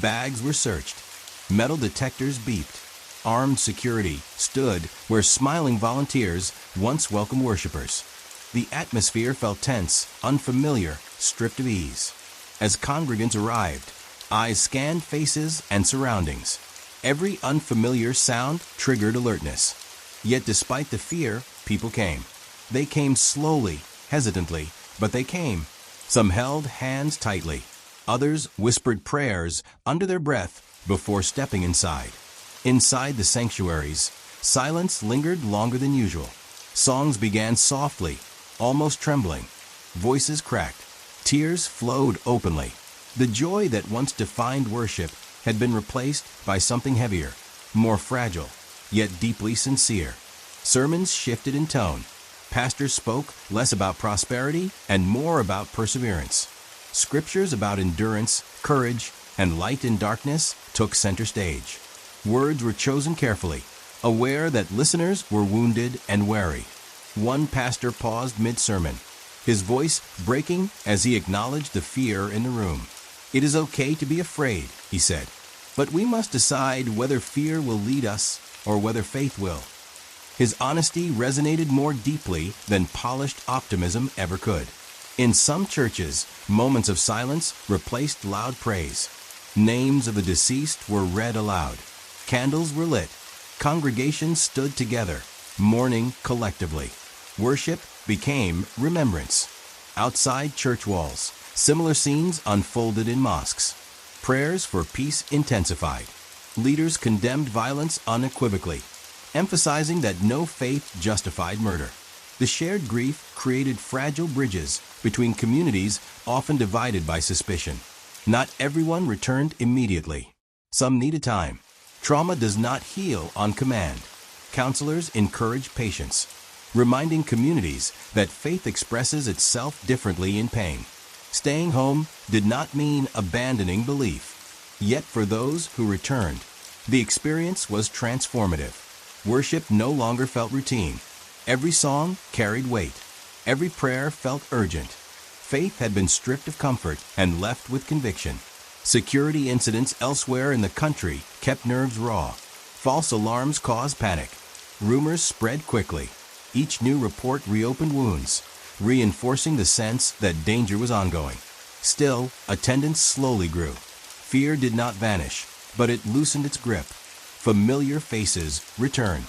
Speaker 1: Bags were searched. Metal detectors beeped. Armed security stood where smiling volunteers once welcomed worshipers. The atmosphere felt tense, unfamiliar, stripped of ease. As congregants arrived, eyes scanned faces and surroundings. Every unfamiliar sound triggered alertness. Yet despite the fear, people came. They came slowly, hesitantly, but they came. Some held hands tightly. Others whispered prayers under their breath before stepping inside. Inside the sanctuaries, silence lingered longer than usual. Songs began softly, almost trembling. Voices cracked. Tears flowed openly. The joy that once defined worship had been replaced by something heavier, more fragile, yet deeply sincere. Sermons shifted in tone. Pastors spoke less about prosperity and more about perseverance. Scriptures about endurance, courage, and light in darkness took center stage. Words were chosen carefully, aware that listeners were wounded and wary. One pastor paused mid-sermon, his voice breaking as he acknowledged the fear in the room. "It is okay to be afraid," he said, "but we must decide whether fear will lead us or whether faith will." His honesty resonated more deeply than polished optimism ever could. In some churches, moments of silence replaced loud praise. Names of the deceased were read aloud. Candles were lit. Congregations stood together, mourning collectively. Worship became remembrance. Outside church walls, similar scenes unfolded in mosques. Prayers for peace intensified. Leaders condemned violence unequivocally, emphasizing that no faith justified murder. The shared grief created fragile bridges between communities often divided by suspicion. Not everyone returned immediately. Some needed time. Trauma does not heal on command. Counselors encourage patience, reminding communities that faith expresses itself differently in pain. Staying home did not mean abandoning belief. Yet for those who returned, the experience was transformative. Worship no longer felt routine. Every song carried weight. Every prayer felt urgent. Faith had been stripped of comfort and left with conviction. Security incidents elsewhere in the country kept nerves raw. False alarms caused panic. Rumors spread quickly. Each new report reopened wounds, reinforcing the sense that danger was ongoing. Still, attendance slowly grew. Fear did not vanish, but it loosened its grip. Familiar faces returned.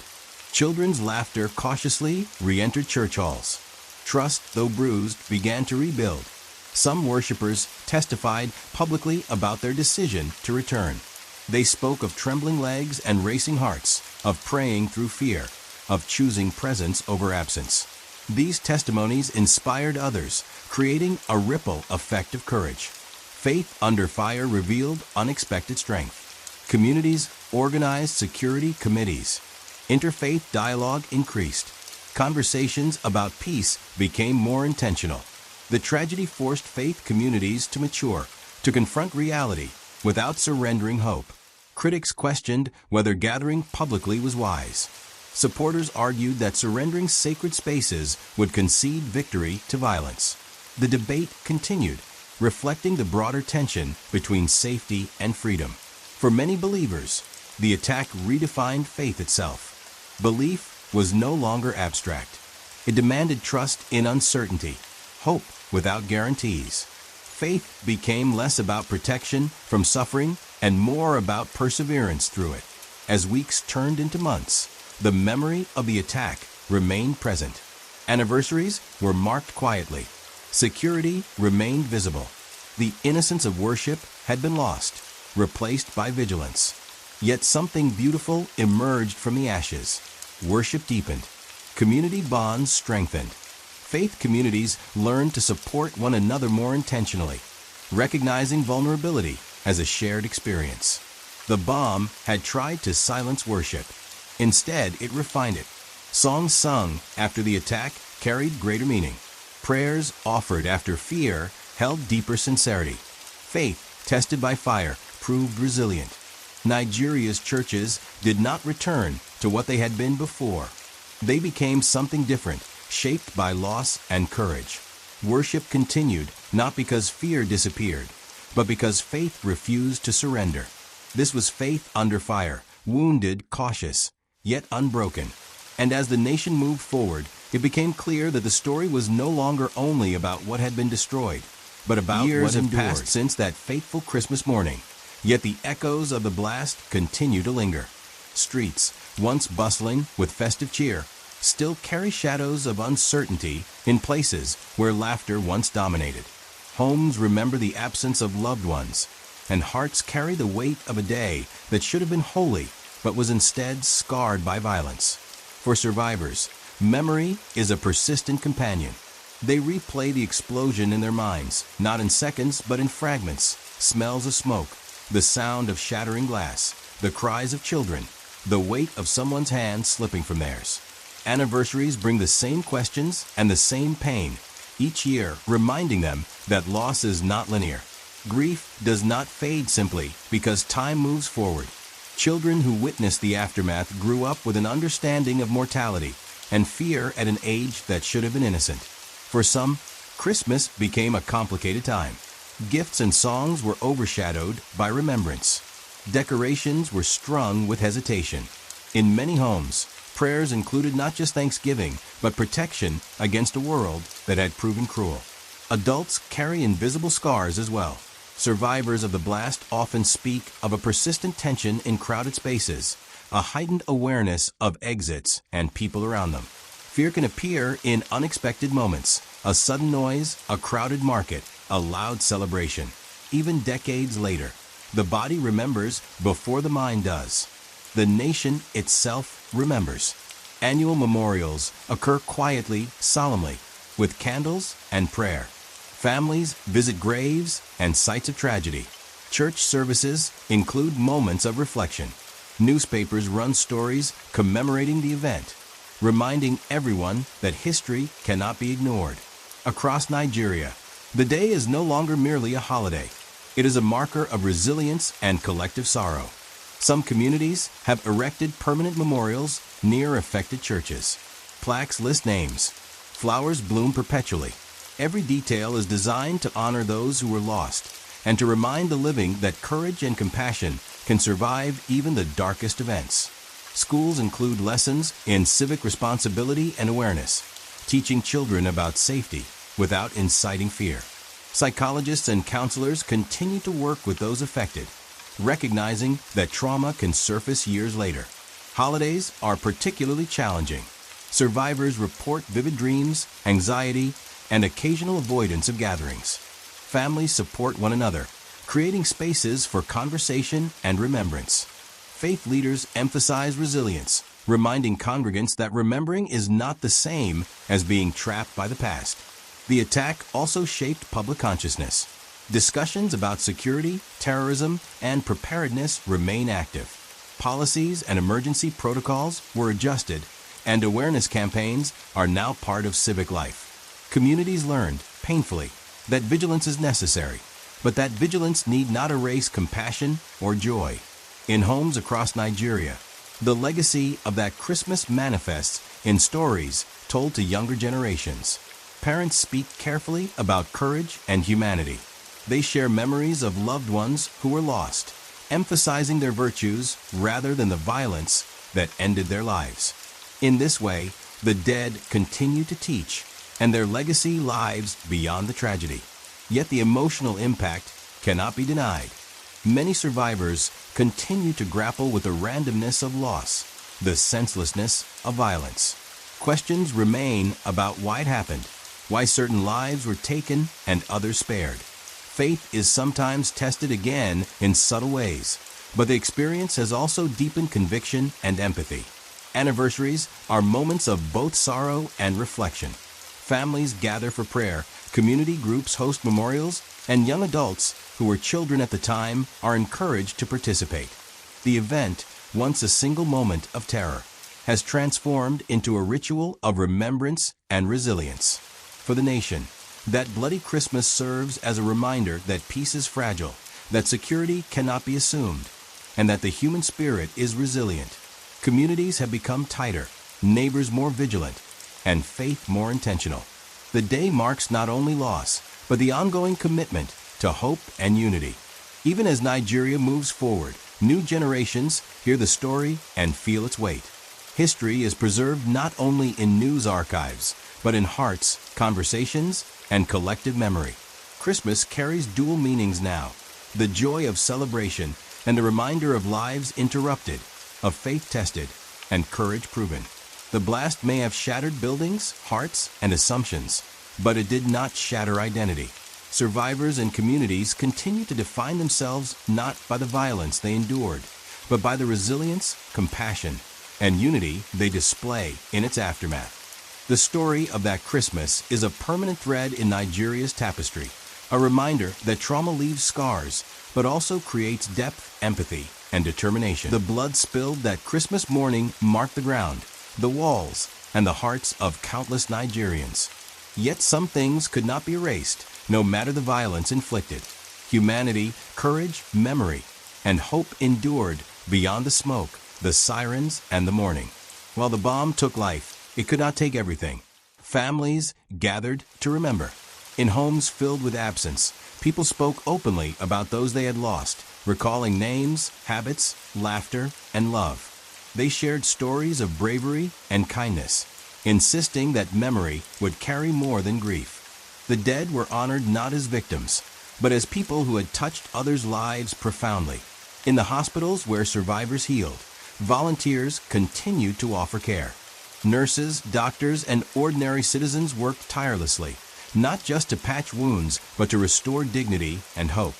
Speaker 1: Children's laughter cautiously re-entered church halls. Trust, though bruised, began to rebuild. Some worshipers testified publicly about their decision to return. They spoke of trembling legs and racing hearts, of praying through fear, of choosing presence over absence. These testimonies inspired others, creating a ripple effect of courage. Faith under fire revealed unexpected strength. Communities organized security committees. Interfaith dialogue increased. Conversations about peace became more intentional. The tragedy forced faith communities to mature, to confront reality without surrendering hope. Critics questioned whether gathering publicly was wise. Supporters argued that surrendering sacred spaces would concede victory to violence. The debate continued, reflecting the broader tension between safety and freedom. For many believers, the attack redefined faith itself. Belief was no longer abstract. It demanded trust in uncertainty, hope without guarantees. Faith became less about protection from suffering and more about perseverance through it. As weeks turned into months, the memory of the attack remained present. Anniversaries were marked quietly. Security remained visible. The innocence of worship had been lost, replaced by vigilance. Yet something beautiful emerged from the ashes. Worship deepened. community bonds strengthened. Faith communities learned to support one another more intentionally, recognizing vulnerability as a shared experience. The bomb had tried to silence worship. Instead, it refined it. Songs sung after the attack carried greater meaning. Prayers offered after fear held deeper sincerity. Faith, tested by fire, proved resilient. Nigeria's churches did not return to what they had been before. They became something different, shaped by loss and courage. Worship continued not because fear disappeared, but because faith refused to surrender. This was faith under fire, wounded, cautious, yet unbroken. And as the nation moved forward, it became clear that the story was no longer only about what had been destroyed, but about years have passed since that fateful Christmas morning. Yet the echoes of the blast continue to linger. Streets, once bustling with festive cheer, still carry shadows of uncertainty in places where laughter once dominated. Homes remember the absence of loved ones, and hearts carry the weight of a day that should have been holy, but was instead scarred by violence. For survivors, memory is a persistent companion. They replay the explosion in their minds, not in seconds, but in fragments, smells of smoke, the sound of shattering glass, the cries of children, the weight of someone's hand slipping from theirs. Anniversaries bring the same questions and the same pain, each year reminding them that loss is not linear. Grief does not fade simply because time moves forward. Children who witnessed the aftermath grew up with an understanding of mortality and fear at an age that should have been innocent. For some, Christmas became a complicated time. Gifts and songs were overshadowed by remembrance. Decorations were strung with hesitation. In many homes, prayers included not just thanksgiving, but protection against a world that had proven cruel. Adults carry invisible scars as well. Survivors of the blast often speak of a persistent tension in crowded spaces, a heightened awareness of exits and people around them. Fear can appear in unexpected moments, a sudden noise, a crowded market, a loud celebration. Even decades later, the body remembers before the mind does. The nation itself remembers. Annual memorials occur quietly, solemnly, with candles and prayer. Families visit graves and sites of tragedy. Church services include moments of reflection. Newspapers run stories commemorating the event, reminding everyone that history cannot be ignored. Across Nigeria, the day is no longer merely a holiday. It is a marker of resilience and collective sorrow. Some communities have erected permanent memorials near affected churches. Plaques list names. Flowers bloom perpetually. Every detail is designed to honor those who were lost and to remind the living that courage and compassion can survive even the darkest events. Schools include lessons in civic responsibility and awareness, teaching children about safety without inciting fear. Psychologists and counselors continue to work with those affected, recognizing that trauma can surface years later. Holidays are particularly challenging. Survivors report vivid dreams, anxiety, and occasional avoidance of gatherings. Families support one another, creating spaces for conversation and remembrance. Faith leaders emphasize resilience, reminding congregants that remembering is not the same as being trapped by the past. The attack also shaped public consciousness. Discussions about security, terrorism, and preparedness remain active. Policies and emergency protocols were adjusted, and awareness campaigns are now part of civic life. Communities learned, painfully, that vigilance is necessary, but that vigilance need not erase compassion or joy. In homes across Nigeria, the legacy of that Christmas manifests in stories told to younger generations. Parents speak carefully about courage and humanity. They share memories of loved ones who were lost, emphasizing their virtues rather than the violence that ended their lives. In this way, the dead continue to teach, and their legacy lives beyond the tragedy. Yet the emotional impact cannot be denied. Many survivors continue to grapple with the randomness of loss, the senselessness of violence. Questions remain about why it happened, why certain lives were taken and others spared. Faith is sometimes tested again in subtle ways, but the experience has also deepened conviction and empathy. Anniversaries are moments of both sorrow and reflection. Families gather for prayer, community groups host memorials, and young adults, who were children at the time, are encouraged to participate. The event, once a single moment of terror, has transformed into a ritual of remembrance and resilience. For the nation, that bloody Christmas serves as a reminder that peace is fragile, that security cannot be assumed, and that the human spirit is resilient. Communities have become tighter, neighbors more vigilant, and faith more intentional. The day marks not only loss, but the ongoing commitment to hope and unity. Even as Nigeria moves forward, new generations hear the story and feel its weight. History is preserved not only in news archives, but in hearts, conversations, and collective memory. Christmas carries dual meanings now: the joy of celebration and the reminder of lives interrupted, of faith tested, and courage proven. The blast may have shattered buildings, hearts, and assumptions, but it did not shatter identity. Survivors and communities continue to define themselves not by the violence they endured, but by the resilience, compassion, and unity they display in its aftermath. The story of that Christmas is a permanent thread in Nigeria's tapestry, a reminder that trauma leaves scars, but also creates depth, empathy, and determination. The blood spilled that Christmas morning marked the ground, the walls, and the hearts of countless Nigerians. Yet some things could not be erased, no matter the violence inflicted. Humanity, courage, memory, and hope endured beyond the smoke, the sirens, and the mourning. While the bomb took life, it could not take everything. Families gathered to remember. In homes filled with absence, people spoke openly about those they had lost, recalling names, habits, laughter, and love. They shared stories of bravery and kindness, insisting that memory would carry more than grief. The dead were honored not as victims, but as people who had touched others' lives profoundly. In the hospitals where survivors healed, volunteers continued to offer care. Nurses, doctors, and ordinary citizens worked tirelessly, not just to patch wounds, but to restore dignity and hope.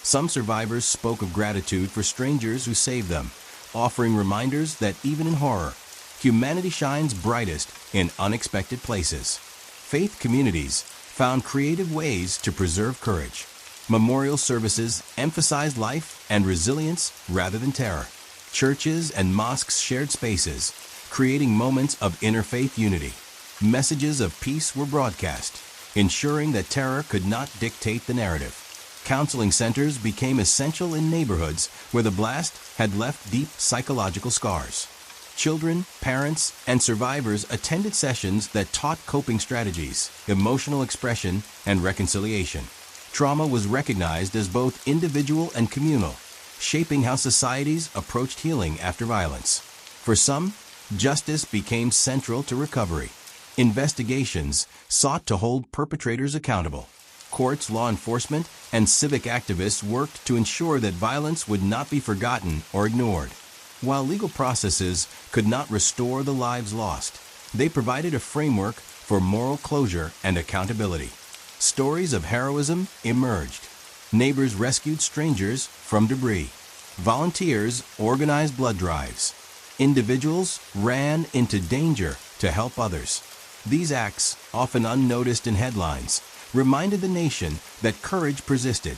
Speaker 1: Some survivors spoke of gratitude for strangers who saved them, offering reminders that even in horror, humanity shines brightest in unexpected places. Faith communities found creative ways to preserve courage. Memorial services emphasized life and resilience rather than terror. Churches and mosques shared spaces, creating moments of interfaith unity. Messages of peace were broadcast, ensuring that terror could not dictate the narrative. Counseling centers became essential in neighborhoods where the blast had left deep psychological scars. Children, parents, and survivors attended sessions that taught coping strategies, emotional expression, and reconciliation. Trauma was recognized as both individual and communal, shaping how societies approached healing after violence. For some, justice became central to recovery. Investigations sought to hold perpetrators accountable. Courts, law enforcement, and civic activists worked to ensure that violence would not be forgotten or ignored. While legal processes could not restore the lives lost, they provided a framework for moral closure and accountability. Stories of heroism emerged. Neighbors rescued strangers from debris. Volunteers organized blood drives. Individuals ran into danger to help others. These acts, often unnoticed in headlines, reminded the nation that courage persisted,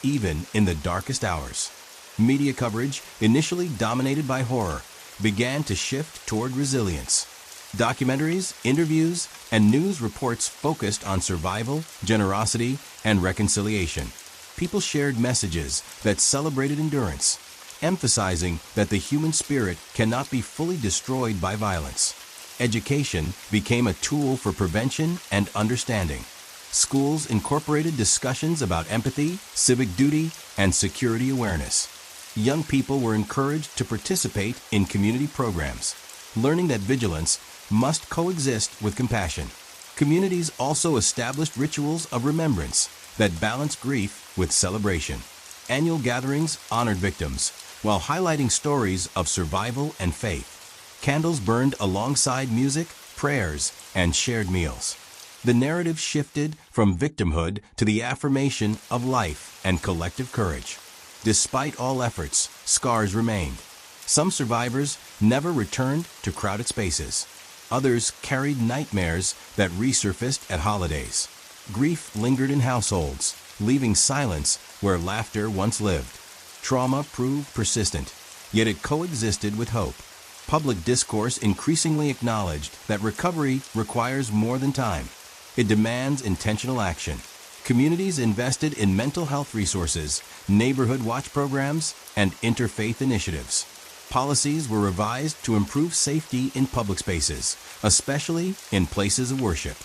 Speaker 1: even in the darkest hours. Media coverage, initially dominated by horror, began to shift toward resilience. Documentaries, interviews, and news reports focused on survival, generosity, and reconciliation. People shared messages that celebrated endurance, emphasizing that the human spirit cannot be fully destroyed by violence. Education became a tool for prevention and understanding. Schools incorporated discussions about empathy, civic duty, and security awareness. Young people were encouraged to participate in community programs, learning that vigilance must coexist with compassion. Communities also established rituals of remembrance that balanced grief with celebration. Annual gatherings honored victims, while highlighting stories of survival and faith. Candles burned alongside music, prayers, and shared meals. The narrative shifted from victimhood to the affirmation of life and collective courage. Despite all efforts, scars remained. Some survivors never returned to crowded spaces. Others carried nightmares that resurfaced at holidays. Grief lingered in households, leaving silence where laughter once lived. Trauma proved persistent, yet it coexisted with hope. Public discourse increasingly acknowledged that recovery requires more than time. It demands intentional action. Communities invested in mental health resources, neighborhood watch programs, and interfaith initiatives. Policies were revised to improve safety in public spaces, especially in places of worship.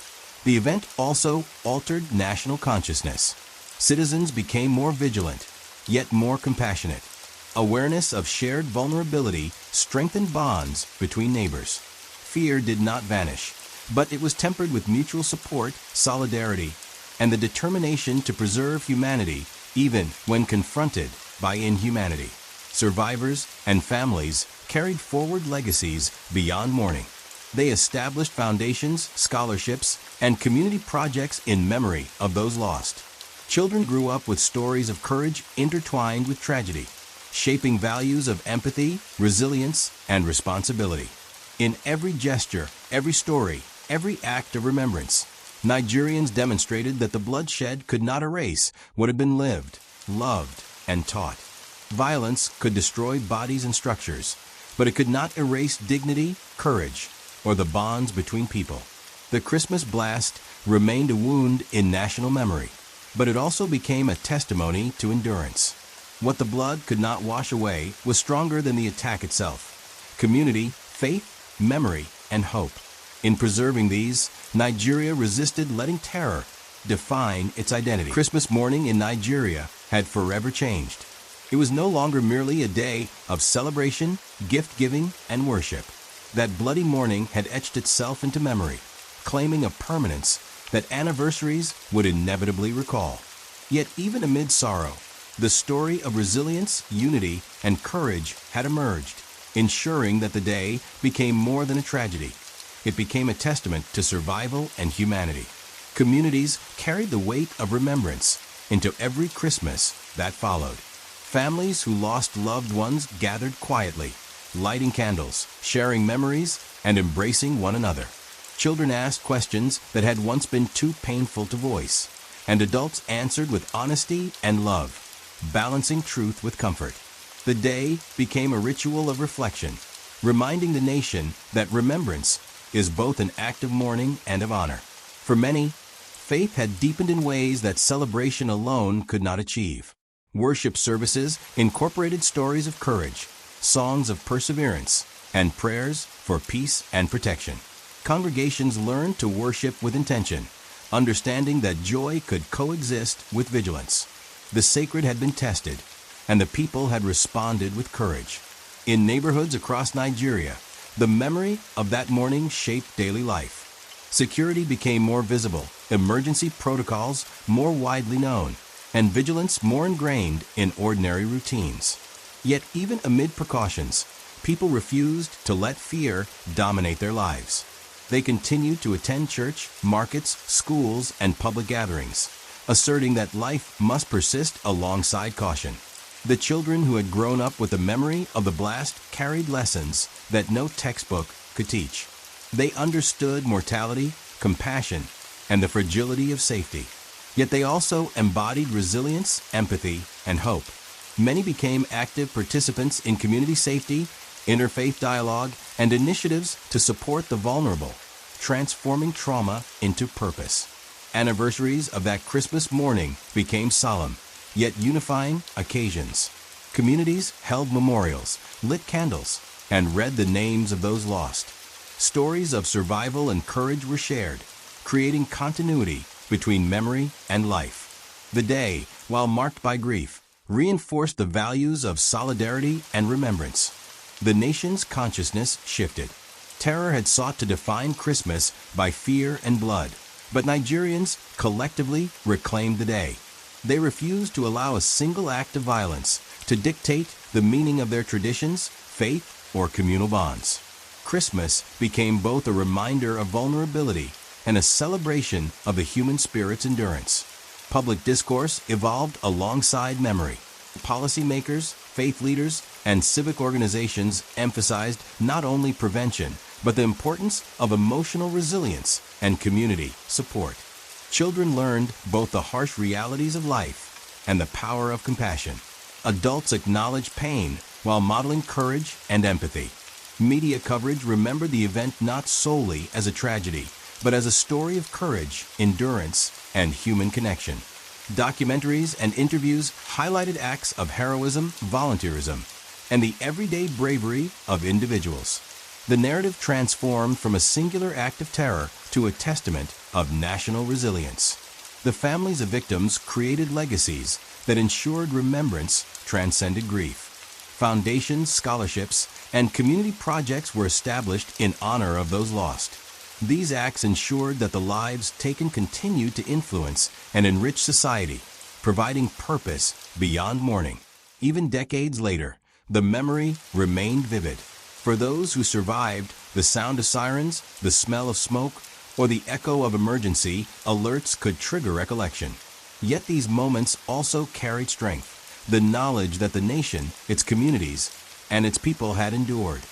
Speaker 1: The event also altered national consciousness. Citizens became more vigilant, yet more compassionate. Awareness of shared vulnerability strengthened bonds between neighbors. Fear did not vanish, but it was tempered with mutual support, solidarity, and the determination to preserve humanity even when confronted by inhumanity. Survivors and families carried forward legacies beyond mourning. They established foundations, scholarships, and community projects in memory of those lost. Children grew up with stories of courage intertwined with tragedy, shaping values of empathy, resilience, and responsibility. In every gesture, every story, every act of remembrance, Nigerians demonstrated that the bloodshed could not erase what had been lived, loved, and taught. Violence could destroy bodies and structures, but it could not erase dignity, courage, or the bonds between people. The Christmas blast remained a wound in national memory, but it also became a testimony to endurance. What the blood could not wash away was stronger than the attack itself. Community, faith, memory, and hope. In preserving these, Nigeria resisted letting terror define its identity. Christmas morning in Nigeria had forever changed. It was no longer merely a day of celebration, gift-giving, and worship. That bloody morning had etched itself into memory, claiming a permanence that anniversaries would inevitably recall. Yet even amid sorrow, the story of resilience, unity, and courage had emerged, ensuring that the day became more than a tragedy. It became a testament to survival and humanity. Communities carried the weight of remembrance into every Christmas that followed. Families who lost loved ones gathered quietly, lighting candles, sharing memories, and embracing one another. Children asked questions that had once been too painful to voice, and adults answered with honesty and love, balancing truth with comfort. The day became a ritual of reflection, reminding the nation that remembrance is both an act of mourning and of honor. For many, faith had deepened in ways that celebration alone could not achieve. Worship services incorporated stories of courage, songs of perseverance, and prayers for peace and protection. Congregations learned to worship with intention, understanding that joy could coexist with vigilance. The sacred had been tested, and the people had responded with courage. In neighborhoods across Nigeria, the memory of that morning shaped daily life. Security became more visible, emergency protocols more widely known, and vigilance more ingrained in ordinary routines. Yet even amid precautions, people refused to let fear dominate their lives. They continued to attend church, markets, schools, and public gatherings, asserting that life must persist alongside caution. The children who had grown up with the memory of the blast carried lessons that no textbook could teach. They understood mortality, compassion, and the fragility of safety. Yet they also embodied resilience, empathy, and hope. Many became active participants in community safety, interfaith dialogue, and initiatives to support the vulnerable, transforming trauma into purpose. Anniversaries of that Christmas morning became solemn, yet unifying occasions. Communities held memorials, lit candles, and read the names of those lost. Stories of survival and courage were shared, creating continuity between memory and life. The day, while marked by grief, reinforced the values of solidarity and remembrance. The nation's consciousness shifted. Terror had sought to define Christmas by fear and blood, but Nigerians collectively reclaimed the day. They refused to allow a single act of violence to dictate the meaning of their traditions, faith, or communal bonds. Christmas became both a reminder of vulnerability and a celebration of the human spirit's endurance. Public discourse evolved alongside memory. Policymakers, faith leaders, and civic organizations emphasized not only prevention, but the importance of emotional resilience and community support. Children learned both the harsh realities of life and the power of compassion. Adults acknowledged pain while modeling courage and empathy. Media coverage remembered the event not solely as a tragedy, but as a story of courage, endurance, and human connection. Documentaries and interviews highlighted acts of heroism, volunteerism, and the everyday bravery of individuals. The narrative transformed from a singular act of terror to a testament of national resilience. The families of victims created legacies that ensured remembrance transcended grief. Foundations, scholarships, and community projects were established in honor of those lost. These acts ensured that the lives taken continued to influence and enrich society, providing purpose beyond mourning. Even decades later, the memory remained vivid. For those who survived, the sound of sirens, the smell of smoke, or the echo of emergency alerts could trigger recollection. Yet these moments also carried strength, the knowledge that the nation, its communities, and its people had endured.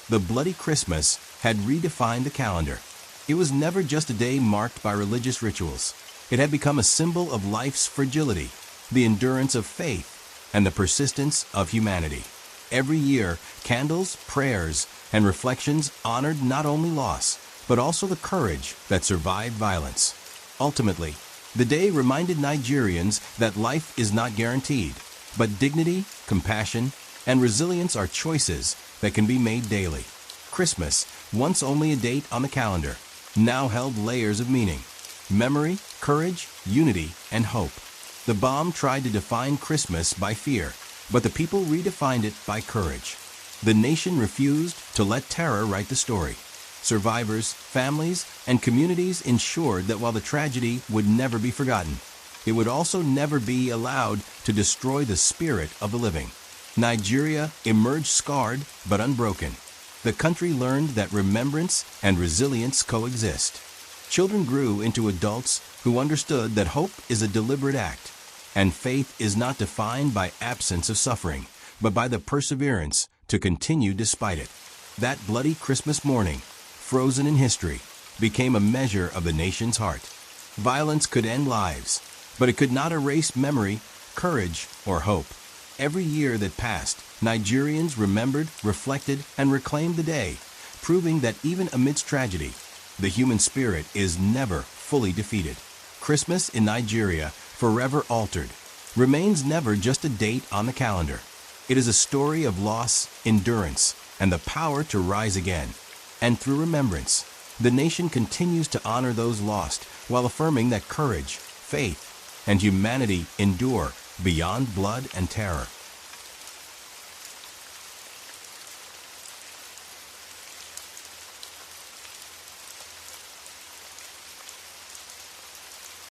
Speaker 1: The Bloody Christmas had redefined the calendar. It was never just a day marked by religious rituals. It had become a symbol of life's fragility, the endurance of faith, and the persistence of humanity. Every year, candles, prayers, and reflections honored not only loss, but also the courage that survived violence. Ultimately, the day reminded Nigerians that life is not guaranteed, but dignity, compassion, and resilience are choices that can be made daily. Christmas, once only a date on the calendar, now held layers of meaning: memory, courage, unity, and hope. The bomb tried to define Christmas by fear, but the people redefined it by courage. The nation refused to let terror write the story. Survivors, families, and communities ensured that while the tragedy would never be forgotten, it would also never be allowed to destroy the spirit of the living. Nigeria emerged scarred but unbroken. The country learned that remembrance and resilience coexist. Children grew into adults who understood that hope is a deliberate act, and faith is not defined by absence of suffering, but by the perseverance to continue despite it. That bloody Christmas morning, frozen in history, became a measure of the nation's heart. Violence could end lives, but it could not erase memory, courage, or hope. Every year that passed, Nigerians remembered, reflected, and reclaimed the day, proving that even amidst tragedy, the human spirit is never fully defeated. Christmas in Nigeria, forever altered, remains never just a date on the calendar. It is a story of loss, endurance, and the power to rise again. And through remembrance, the nation continues to honor those lost while affirming that courage, faith, and humanity endure beyond blood and terror.